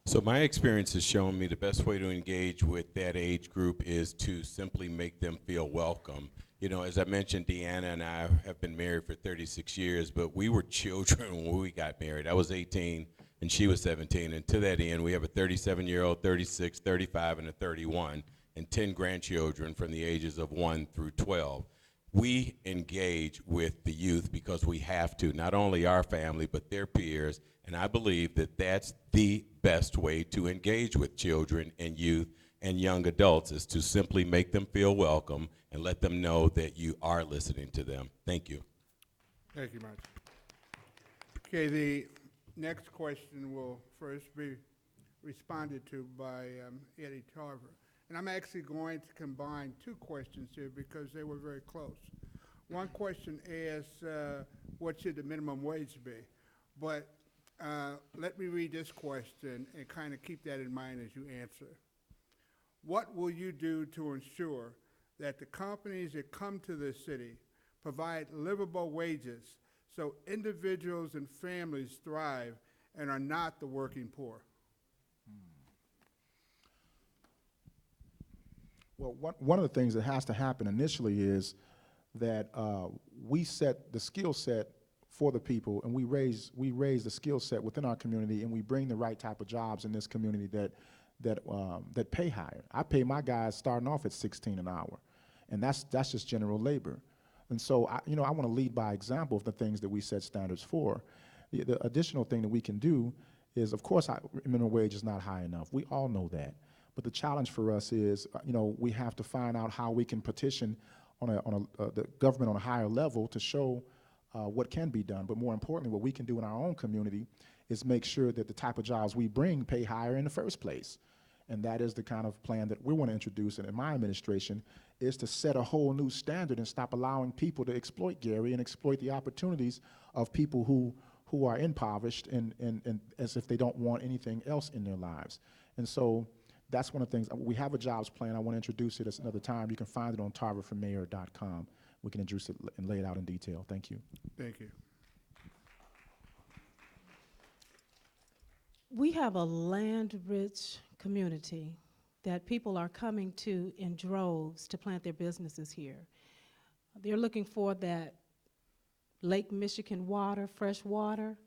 So my experience has shown me the best way to engage with that age group is to simply make them feel welcome. As I mentioned, Deanna and I have been married for 36 years, but we were children when we got married. I was 18 and she was 17, and to that end, we have a 37-year-old, 36, 35, and a 31, and 10 grandchildren from the ages of 1 through 12. We engage with the youth because we have to, not only our family, but their peers, and I believe that that's the best way to engage with children and youth and young adults is to simply make them feel welcome and let them know that you are listening to them. Thank you. Thank you much. Okay, the next question will first be responded to by Eddie Tarver. And I'm actually going to combine two questions here because they were very close. One question asks, what should the minimum wage be? But let me read this question and kind of keep that in mind as you answer. What will you do to ensure that the companies that come to this city provide livable wages so individuals and families thrive and are not the working poor? Well, one of the things that has to happen initially is that we set the skill set for the people, and we raise the skill set within our community, and we bring the right type of jobs in this community that pay higher. I pay my guys starting off at 16 an hour, and that's just general labor. And so I want to lead by example of the things that we set standards for. The additional thing that we can do is, of course, minimum wage is not high enough. We all know that. But the challenge for us is, we have to find out how we can petition the government on a higher level to show what can be done. But more importantly, what we can do in our own community is make sure that the type of jobs we bring pay higher in the first place. And that is the kind of plan that we want to introduce in my administration, is to set a whole new standard and stop allowing people to exploit Gary and exploit the opportunities of people who are impoverished and as if they don't want anything else in their lives. And so that's one of the things. We have a jobs plan. I want to introduce it at another time. You can find it on tarverformayor.com. We can introduce it and lay it out in detail. Thank you. Thank you. We have a land-rich community that people are coming to in droves to plant their businesses here. They're looking for that Lake Michigan water, fresh water,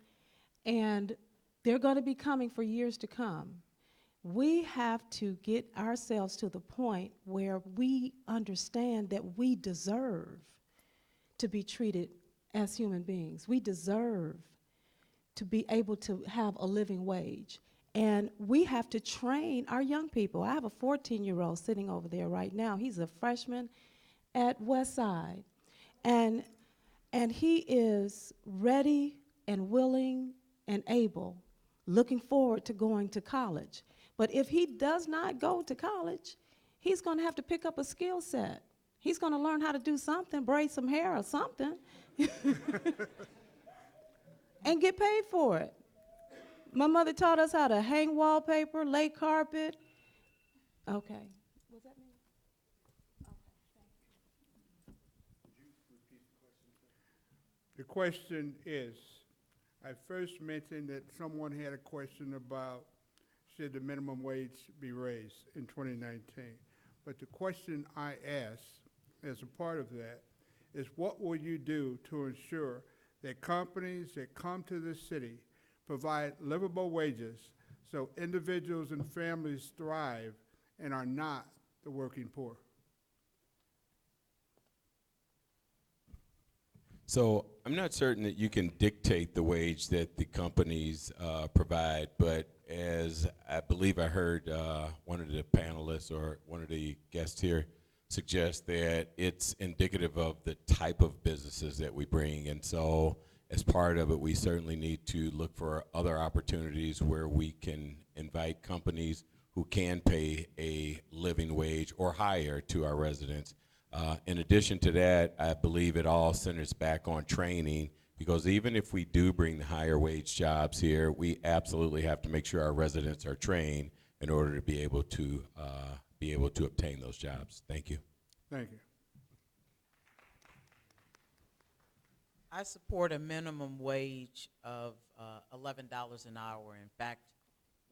and they're going to be coming for years to come. We have to get ourselves to the point where we understand that we deserve to be treated as human beings. We deserve to be able to have a living wage. And we have to train our young people. I have a 14-year-old sitting over there right now. He's a freshman at Westside. And he is ready and willing and able, looking forward to going to college. But if he does not go to college, he's going to have to pick up a skill set. He's going to learn how to do something, braid some hair or something, and get paid for it. My mother taught us how to hang wallpaper, lay carpet. Okay. Was that me? The question is, I first mentioned that someone had a question about should the minimum wage be raised in 2019. But the question I asked as a part of that is, what will you do to ensure that companies that come to this city provide livable wages so individuals and families thrive and are not the working poor? So I'm not certain that you can dictate the wage that the companies provide, but as I believe I heard one of the panelists or one of the guests here suggest, that it's indicative of the type of businesses that we bring. And so as part of it, we certainly need to look for other opportunities where we can invite companies who can pay a living wage or higher to our residents. In addition to that, I believe it all centers back on training, because even if we do bring the higher wage jobs here, we absolutely have to make sure our residents are trained in order to be able to obtain those jobs. Thank you. Thank you. I support a minimum wage of $11 an hour. In fact,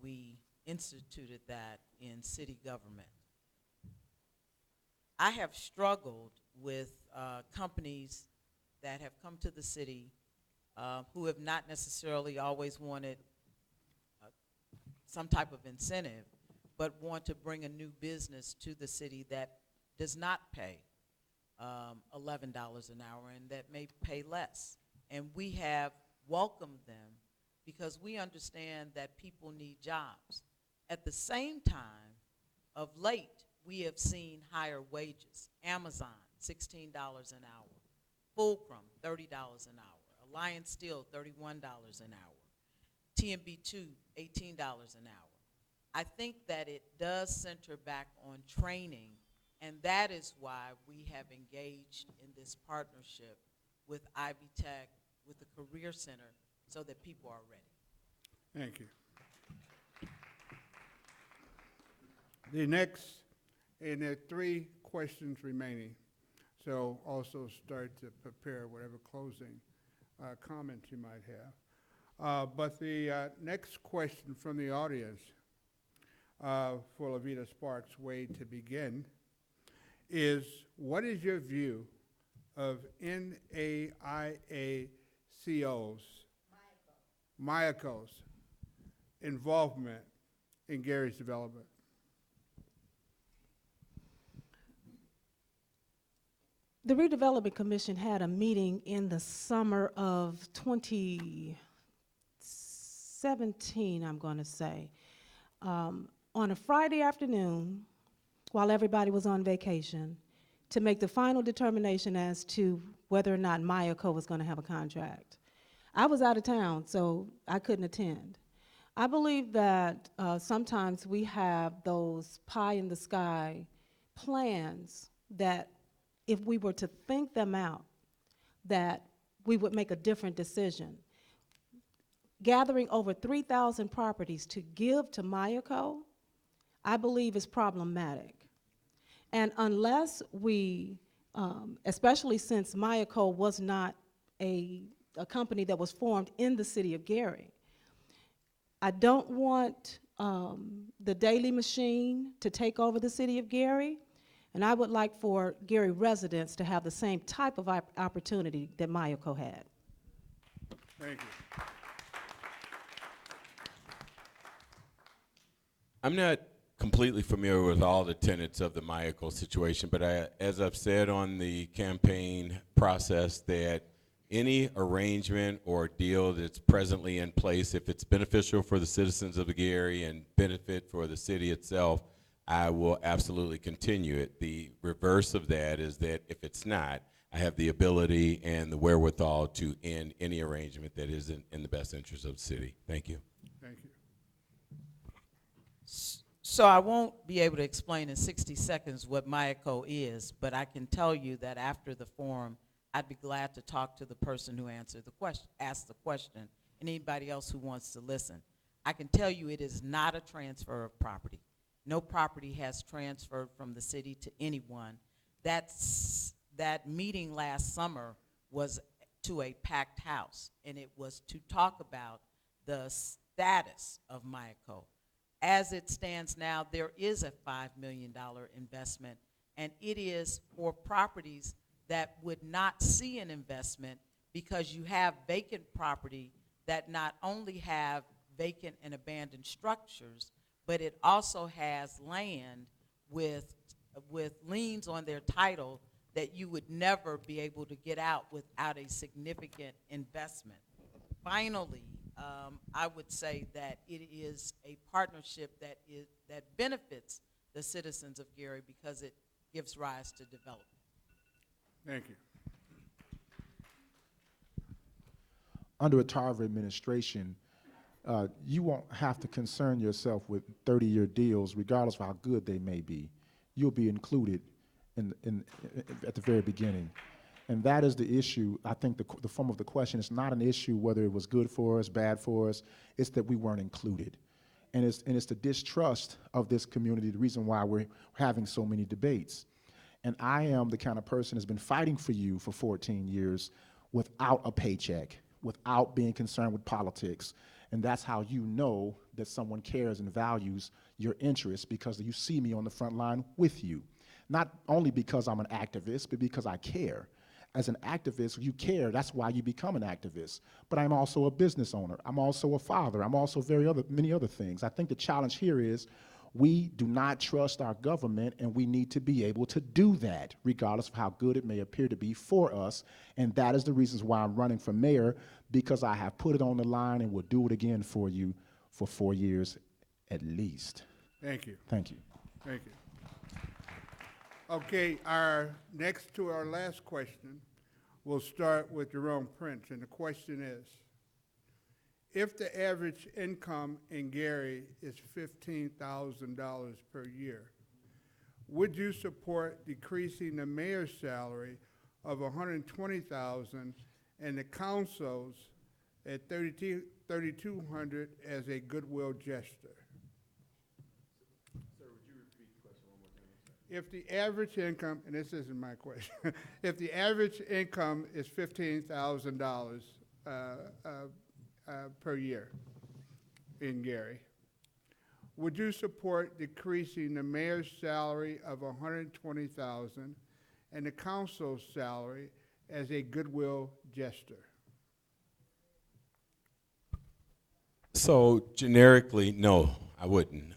we instituted that in city government. I have struggled with companies that have come to the city who have not necessarily always wanted some type of incentive, but want to bring a new business to the city that does not pay $11 an hour and that may pay less. And we have welcomed them because we understand that people need jobs. At the same time, of late, we have seen higher wages. Amazon, $16 an hour. Fulcrum, $30 an hour. Alliance Steel, $31 an hour. TMB2, $18 an hour. I think that it does center back on training, and that is why we have engaged in this partnership with Ivy Tech, with the Career Center, so that people are ready. Thank you. The next, and there are 3 questions remaining, so also start to prepare whatever closing comments you might have. But the next question from the audience for Lavita Sparks, way to begin, is what is your view of Mayako's involvement in Gary's development? The Redevelopment Commission had a meeting in the summer of 2017, I'm going to say, on a Friday afternoon while everybody was on vacation to make the final determination as to whether or not Mayako was going to have a contract. I was out of town, so I couldn't attend. I believe that sometimes we have those pie-in-the-sky plans that if we were to think them out, that we would make a different decision. Gathering over 3,000 properties to give to Mayako, I believe is problematic. And unless we, especially since Mayako was not a company that was formed in the city of Gary, I don't want the Daily Machine to take over the city of Gary. And I would like for Gary residents to have the same type of opportunity that Mayako had. Thank you. I'm not completely familiar with all the tenets of the Mayako situation, but as I've said on the campaign process, that any arrangement or deal that's presently in place, if it's beneficial for the citizens of the Gary and benefit for the city itself, I will absolutely continue it. The reverse of that is that if it's not, I have the ability and the wherewithal to end any arrangement that isn't in the best interest of the city. Thank you. Thank you. So I won't be able to explain in 60 seconds what Mayako is, but I can tell you that after the forum, I'd be glad to talk to the person who asked the question, and anybody else who wants to listen. I can tell you it is not a transfer of property. No property has transferred from the city to anyone. That meeting last summer was to a packed house, and it was to talk about the status of Mayako. As it stands now, there is a $5 million investment, and it is for properties that would not see an investment because you have vacant property that not only have vacant and abandoned structures, but it also has land with liens on their title that you would never be able to get out without a significant investment. Finally, I would say that it is a partnership that benefits the citizens of Gary because it gives rise to development. Thank you. Under a Tarver administration, you won't have to concern yourself with 30-year deals, regardless of how good they may be. You'll be included at the very beginning. And that is the issue. I think the form of the question is not an issue whether it was good for us, bad for us. It's that we weren't included. And it's the distrust of this community, the reason why we're having so many debates. And I am the kind of person that's been fighting for you for 14 years without a paycheck, without being concerned with politics. And that's how you know that someone cares and values your interests, because you see me on the front line with you. Not only because I'm an activist, but because I care. As an activist, you care, that's why you become an activist. But I'm also a business owner. I'm also a father. I'm also many other things. I think the challenge here is we do not trust our government, and we need to be able to do that, regardless of how good it may appear to be for us. And that is the reasons why I'm running for mayor, because I have put it on the line and will do it again for you for 4 years at least. Thank you. Thank you. Thank you. Okay, our last question, we'll start with Jerome Prince, and the question if the average income in Gary is $15,000 per year, would you support decreasing the mayor's salary of $120,000 and the council's at $3,200 as a goodwill gesture? If the average income, and this isn't my question, if the average income is $15,000 per year in Gary, would you support decreasing the mayor's salary of $120,000 and the council's salary as a goodwill gesture? So generically, no, I wouldn't,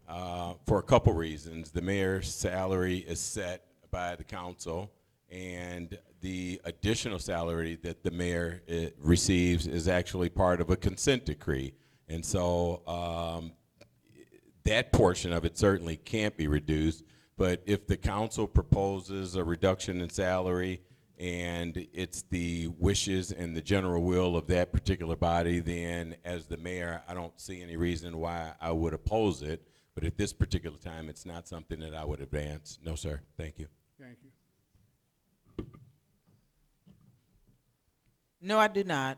for a couple reasons. The mayor's salary is set by the council, and the additional salary that the mayor receives is actually part of a consent decree. And so that portion of it certainly can't be reduced, but if the council proposes a reduction in salary and it's the wishes and the general will of that particular body, then as the mayor, I don't see any reason why I would oppose it. But at this particular time, it's not something that I would advance. No, sir. Thank you. Thank you. No, I do not.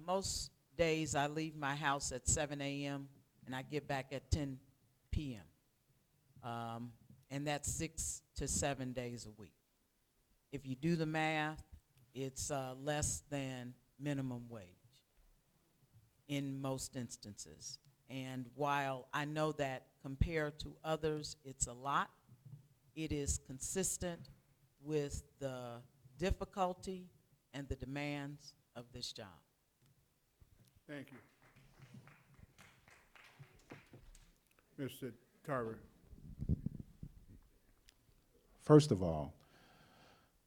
Most days I leave my house at 7 a.m. and I get back at 10 p.m. And that's 6 to 7 days a week. If you do the math, it's less than minimum wage in most instances. And while I know that compared to others, it's a lot, it is consistent with the difficulty and the demands of this job. Thank you. Mr. Tarver. First of all,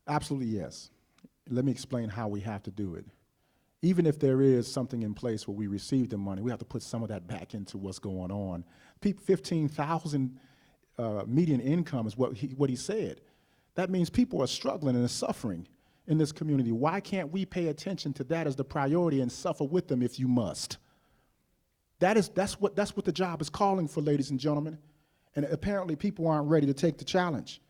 absolutely yes. Let me explain how we have to do it. Even if there is something in place where we receive the money, we have to put some of that back into what's going on. 15,000 median income is what he said. That means people are struggling and are suffering in this community. Why can't we pay attention to that as the priority and suffer with them if you must? That's what the job is calling for, ladies and gentlemen. And apparently people aren't ready to take the challenge.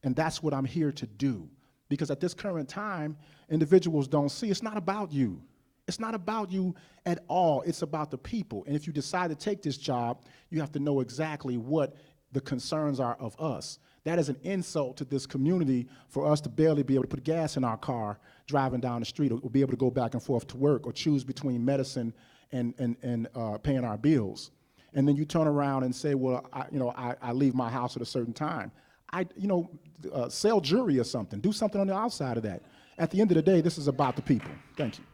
And that's what I'm here to do. Because at this current time, individuals don't see it's not about you. It's not about you at all. It's about the people. And if you decide to take this job, you have to know exactly what the concerns are of us. That is an insult to this community for us to barely be able to put gas in our car driving down the street, or be able to go back and forth to work, or choose between medicine and paying our bills. And then you turn around and say, well, I leave my house at a certain time. Sell jewelry or something. Do something on the outside of that. At the end of the day, this is about the people. Thank you.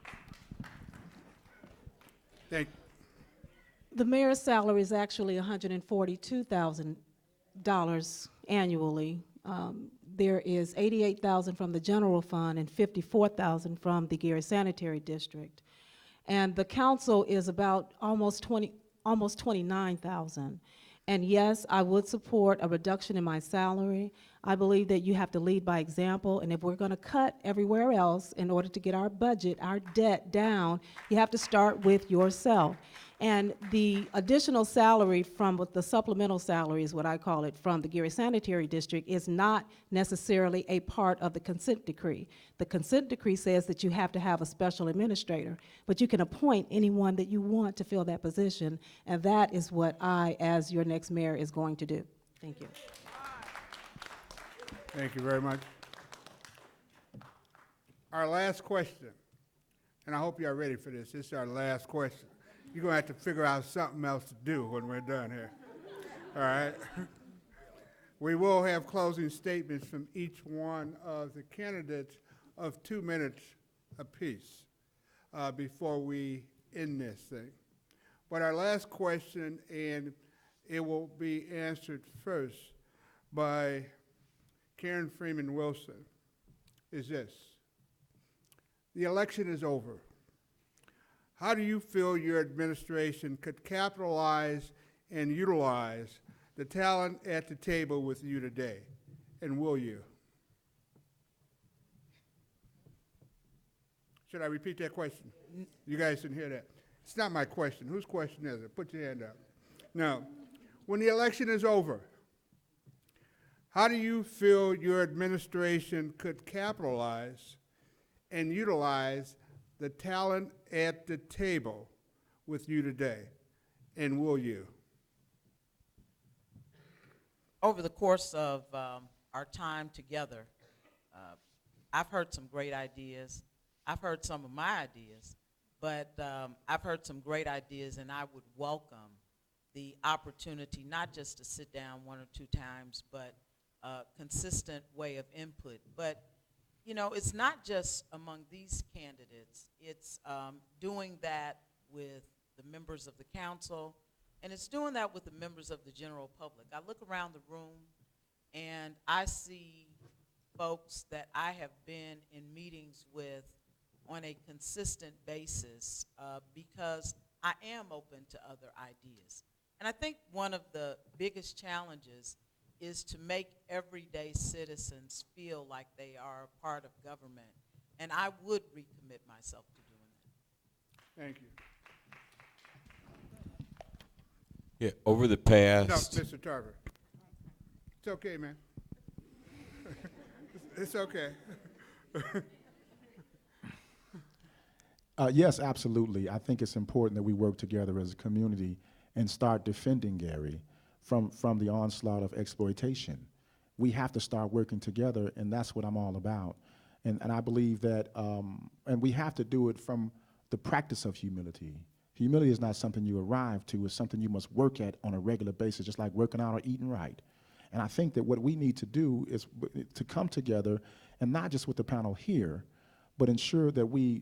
Thank The mayor's salary is actually $142,000 annually. There is $88,000 from the general fund and $54,000 from the Gary Sanitary District. And the council is about almost $29,000. And yes, I would support a reduction in my salary. I believe that you have to lead by example, and if we're going to cut everywhere else in order to get our budget, our debt down, you have to start with yourself. And the additional salary from the supplemental salary is what I call it from the Gary Sanitary District is not necessarily a part of the consent decree. The consent decree says that you have to have a special administrator, but you can appoint anyone that you want to fill that position, and that is what I, as your next mayor, is going to do. Thank you. Thank you very much. Our last question, and I hope you are ready for this. This is our last question. You're going to have to figure out something else to do when we're done here. All right? We will have closing statements from each one of the candidates of 2 minutes apiece before we end this thing. But our last question, and it will be answered first by Karen Freeman Wilson, is this. The election is over. How do you feel your administration could capitalize and utilize the talent at the table with you today? And will you? Should I repeat that question? You guys didn't hear that. It's not my question. Whose question is it? Put your hand up. Now, when the election is over, how do you feel your administration could capitalize and utilize the talent at the table with you today? And will you? Over the course of our time together, I've heard some great ideas. I've heard some of my ideas, but I've heard some great ideas, and I would welcome the opportunity not just to sit down one or two times, but a consistent way of input. But, you know, it's not just among these candidates. It's doing that with the members of the council, and it's doing that with the members of the general public. I look around the room, and I see folks that I have been in meetings with on a consistent basis because I am open to other ideas. And I think one of the biggest challenges is to make everyday citizens feel like they are a part of government. And I would recommit myself to doing that. Thank you. Yeah, over the No, past. Mr. Tarver. It's okay, man. It's okay. Yes, absolutely. I think it's important that we work together as a community and start defending Gary from the onslaught of exploitation. We have to start working together, and that's what I'm all about. And I believe that, and we have to do it from the practice of humility. Humility is not something you arrive to, it's something you must work at on a regular basis, just like working out or eating right. And I think that what we need to do is to come together, and not just with the panel here, but ensure that we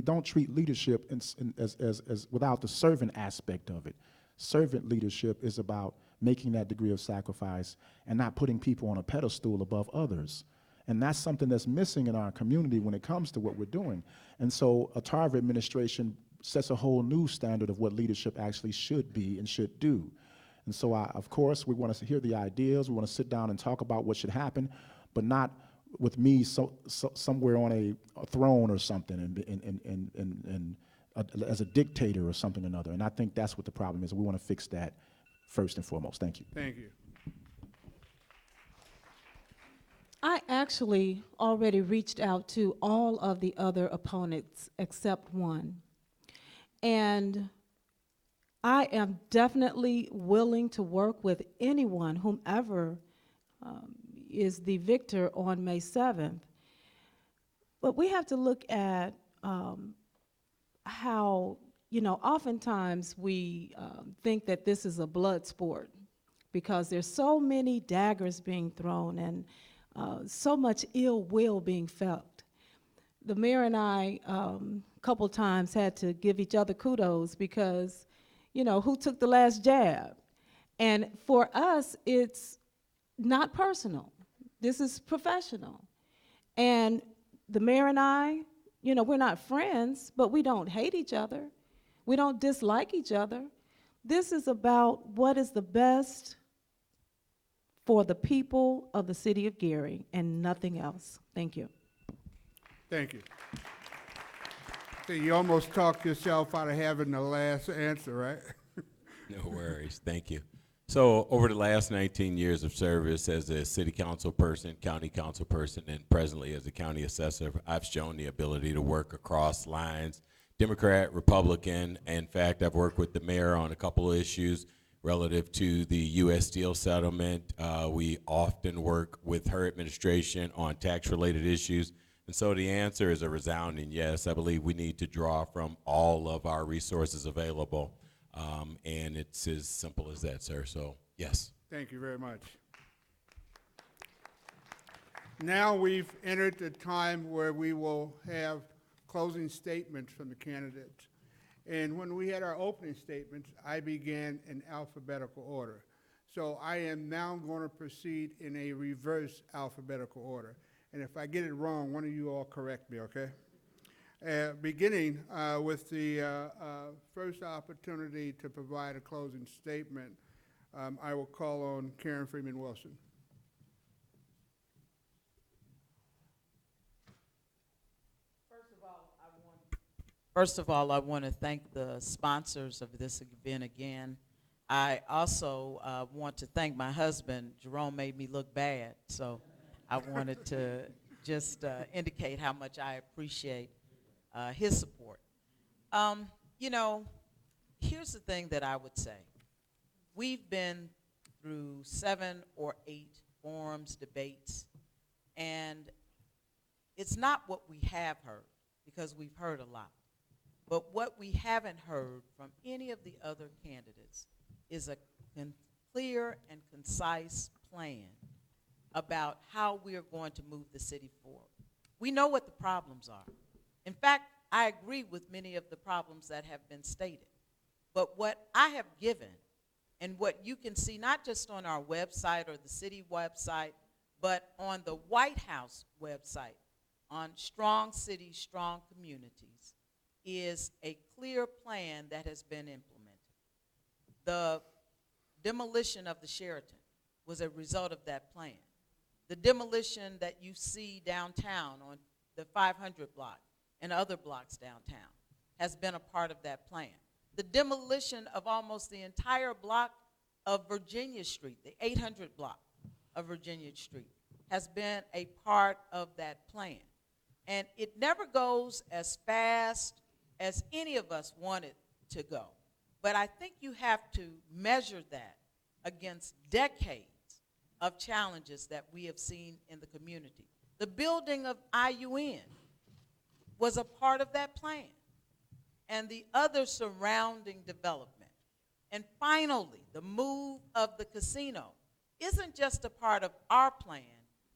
don't treat leadership as without the servant aspect of it. Servant leadership is about making that degree of sacrifice and not putting people on a pedestal above others. And that's something that's missing in our community when it comes to what we're doing. And so a Tarver administration sets a whole new standard of what leadership actually should be and should do. And so, of course, we want to hear the ideas. We want to sit down and talk about what should happen, but not with me somewhere on a throne or something and as a dictator or something or another. And I think that's what the problem is. We want to fix that first and foremost. Thank you. Thank you. I actually already reached out to all of the other opponents except one. And I am definitely willing to work with anyone, whomever is the victor on May 7th. But we have to look at how, you know, oftentimes we think that this is a blood sport because there's so many daggers being thrown and so much ill will being felt. The mayor and I a couple times had to give each other kudos because, you know, who took the last jab? And for us, it's not personal. This is professional. And the mayor and I, you know, we're not friends, but we don't hate each other. We don't dislike each other. This is about what is the best for the people of the city of Gary and nothing else. Thank you. Thank you. So you almost talked yourself out of having the last answer, right? No worries. Thank you. So over the last 19 years of service as a city council person, county council person, and presently as a county assessor, I've shown the ability to work across lines, Democrat, Republican. In fact, I've worked with the mayor on a couple of issues relative to the U.S. Steel settlement. We often work with her administration on tax-related issues. And so the answer is a resounding yes. I believe we need to draw from all of our resources available. And it's as simple as that, sir. So, yes. Thank you very much. Now we've entered the time where we will have closing statements from the candidates. And when we had our opening statements, I began in alphabetical order. So I am now going to proceed in a reverse alphabetical order. And if I get it wrong, one of you all correct me, okay? Beginning with the first opportunity to provide a closing statement, I will call on Karen Freeman Wilson. First of all, I want to thank the sponsors of this event again. I also want to thank my husband. Jerome made me look bad, so I wanted to just indicate how much I appreciate his support. You know, here's the thing that I would say. We've been through 7 or 8 forums, debates, and it's not what we have heard, because we've heard a lot. But what we haven't heard from any of the other candidates is a clear and concise plan about how we are going to move the city forward. We know what the problems are. In fact, I agree with many of the problems that have been stated. But what I have given, and what you can see not just on our website or the city website, but on the White House website, on Strong Cities, Strong Communities, is a clear plan that has been implemented. The demolition of the Sheraton was a result of that plan. The demolition that you see downtown on the 500 block and other blocks downtown has been a part of that plan. The demolition of almost the entire block of Virginia Street, the 800 block of Virginia Street, has been a part of that plan. And it never goes as fast as any of us want it to go. But I think you have to measure that against decades of challenges that we have seen in the community. The building of IUN was a part of that plan, and the other surrounding development. And finally, the move of the casino isn't just a part of our plan,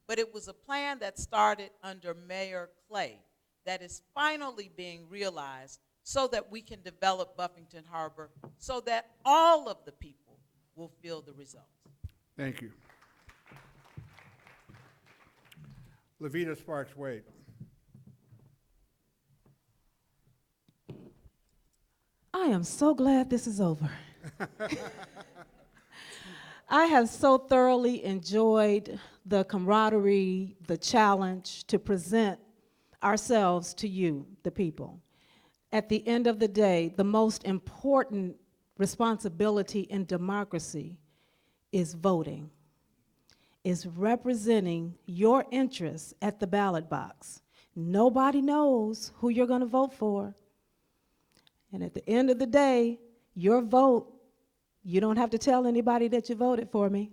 but it was a plan that started under Mayor Clay that is finally being realized so that we can develop Buffington Harbor so that all of the people will feel the results. Thank you. Levita Sparks Wade. I am so glad this is over. I have so thoroughly enjoyed the camaraderie, the challenge to present ourselves to you, the people. At the end of the day, the most important responsibility in democracy is voting, is representing your interests at the ballot box. Nobody knows who you're going to vote for. And at the end of the day, your vote, you don't have to tell anybody that you voted for me.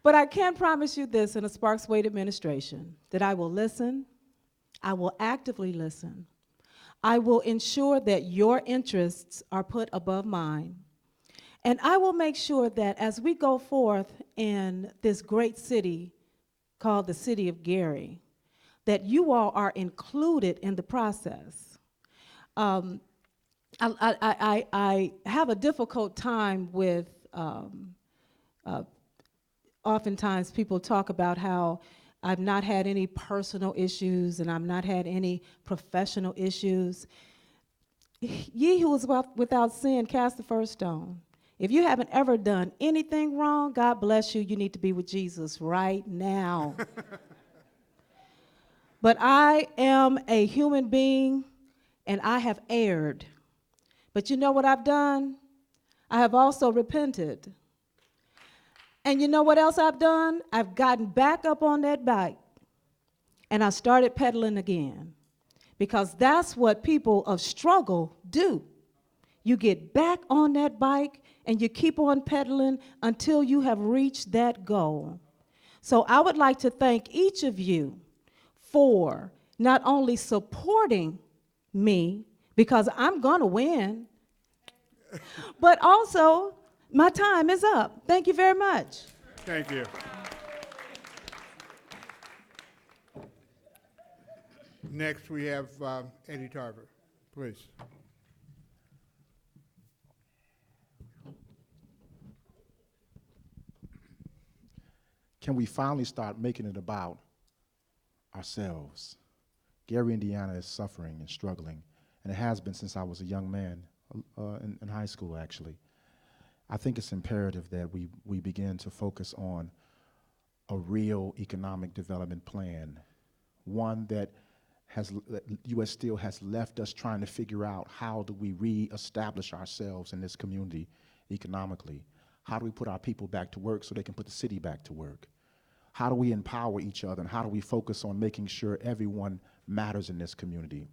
But I can promise you this in a Sparks Wade administration, that I will listen, I will actively listen, I will ensure that your interests are put above mine, and I will make sure that as we go forth in this great city called the City of Gary, that you all are included in the process. I have a difficult time with, oftentimes people talk about how I've not had any personal issues and I've not had any professional issues. Ye who is without sin, cast the first stone. If you haven't ever done anything wrong, God bless you, you need to be with Jesus right now. But I am a human being and I have erred. But you know what I've done? I have also repented. And you know what else I've done? I've gotten back up on that bike and I started pedaling again. Because that's what people of struggle do. You get back on that bike and you keep on pedaling until you have reached that goal. So I would like to thank each of you for not only supporting me, because I'm going to win, but also my time is up. Thank you very much. Thank you. Next, we have Eddie Tarver, please. Can we finally start making it about ourselves? Gary, Indiana is suffering and struggling, and it has been since I was a young man, in high school, actually. I think it's imperative that we begin to focus on a real economic development plan, one that U.S. Steel has left us trying to figure out how do we reestablish ourselves in this community economically. How do we put our people back to work so they can put the city back to work? How do we empower each other, and how do we focus on making sure everyone matters in this community?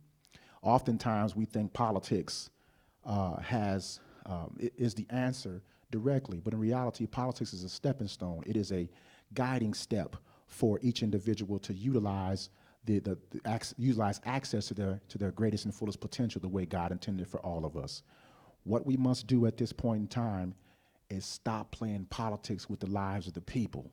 Oftentimes we think politics is the answer directly, but in reality, politics is a stepping stone. It is a guiding step for each individual to utilize utilize access to their greatest and fullest potential the way God intended for all of us. What we must do at this point in time is stop playing politics with the lives of the people.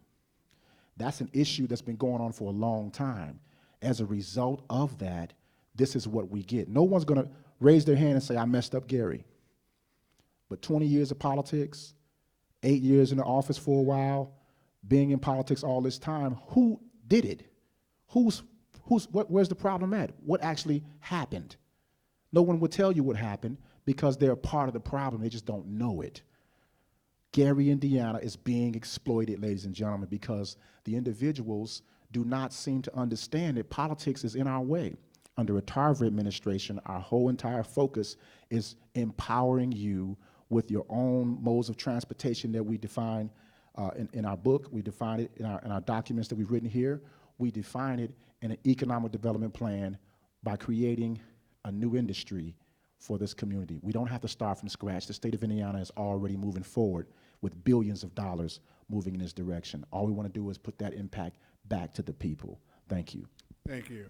That's an issue that's been going on for a long time. As a result of that, this is what we get. No one's gonna raise their hand and say, I messed up Gary. But 20 years of politics, 8 years in the office for a while, being in politics all this time, who did it? Where's the problem at? What actually happened? No one would tell you what happened because they're a part of the problem, they just don't know it. Gary, Indiana is being exploited, ladies and gentlemen, because the individuals do not seem to understand that politics is in our way. Under a Tarver administration, our whole entire focus is empowering you with your own modes of transportation that we define in our book. We define it in our documents that we've written here. We define it in an economic development plan by creating a new industry for this community. We don't have to start from scratch. The state of Indiana is already moving forward with billions of dollars moving in this direction. All we want to do is put that impact back to the people. Thank you. Thank you.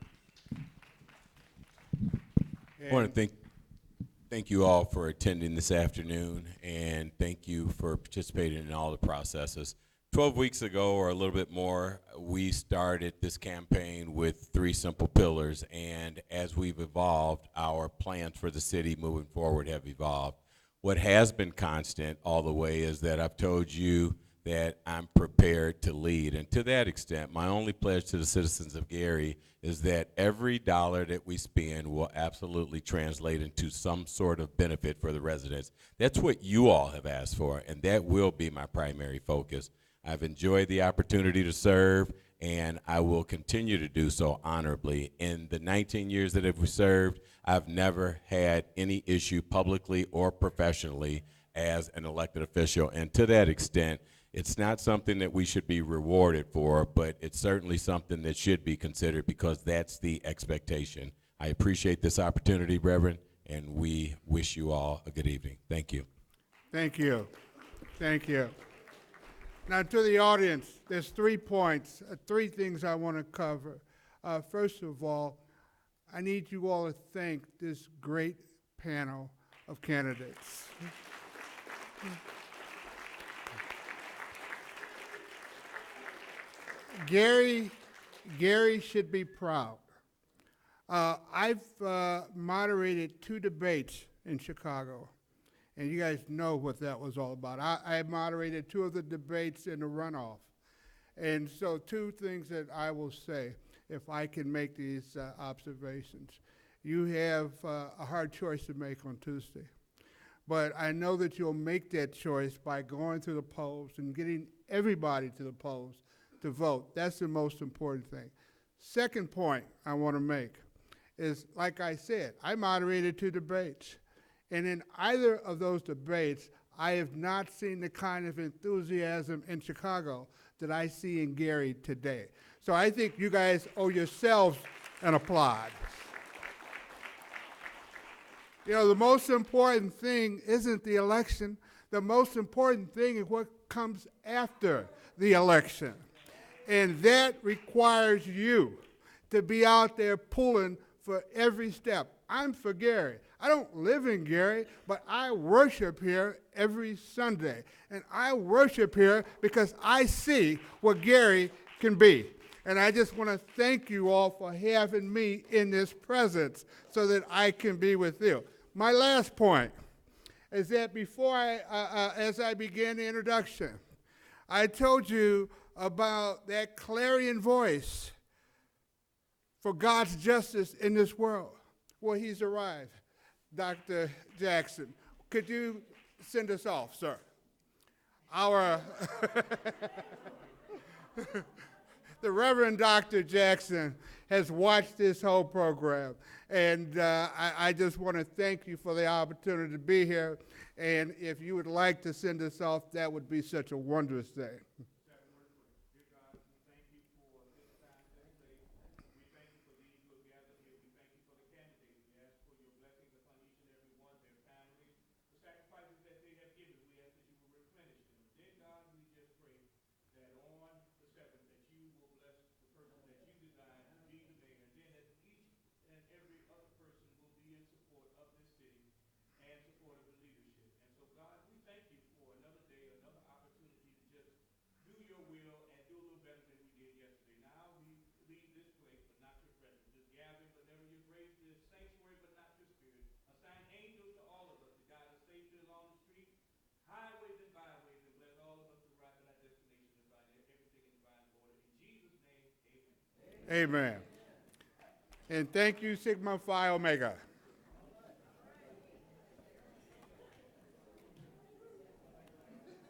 I want to thank you all for attending this afternoon, and thank you for participating in all the processes. 12 weeks ago, or a little bit more, we started this campaign with 3 simple pillars, and as we've evolved, our plans for the city moving forward have evolved. What has been constant all the way is that I've told you that I'm prepared to lead, and to that extent, my only pledge to the citizens of Gary is that every dollar that we spend will absolutely translate into some sort of benefit for the residents. That's what you all have asked for, and that will be my primary focus. I've enjoyed the opportunity to serve, and I will continue to do so honorably. In the 19 years that I've served, I've never had any issue publicly or professionally as an elected official, and to that extent, it's not something that we should be rewarded for, but it's certainly something that should be considered because that's the expectation. I appreciate this opportunity, Reverend, and we wish you all a good evening. Thank you. Thank you. Thank you. Now, to the audience, there's 3 points, 3 things I want to cover. First of all, I need you all to thank this great panel of candidates. Gary should be proud. I've moderated 2 debates in Chicago, and you guys know what that was all about. I moderated 2 of the debates in the runoff. And so 2 things that I will say, if I can make these observations. You have a hard choice to make on Tuesday. But I know that you'll make that choice by going to the polls and getting everybody to the polls to vote. That's the most important thing. Second point I want to make is, like I said, I moderated 2 debates. And in either of those debates, I have not seen the kind of enthusiasm in Chicago that I see in Gary today. So I think you guys owe yourselves an applaud. You know, the most important thing isn't the election. The most important thing is what comes after the election. And that requires you to be out there pulling for every step. I'm for Gary. I don't live in Gary, but I worship here every Sunday. And I worship here because I see what Gary can be. And I just want to thank you all for having me in this presence so that I can be with you. My last point is that before as I began the introduction, I told you about that clarion voice for God's justice in this world. Well, he's arrived. Dr. Jackson, could you send us off, sir? the Reverend Dr. Jackson has watched this whole program. And I just want to thank you for the opportunity to be here. And if you would like to send us off, that would be such a wondrous thing. Amen. And thank you, Sigma Phi Omega.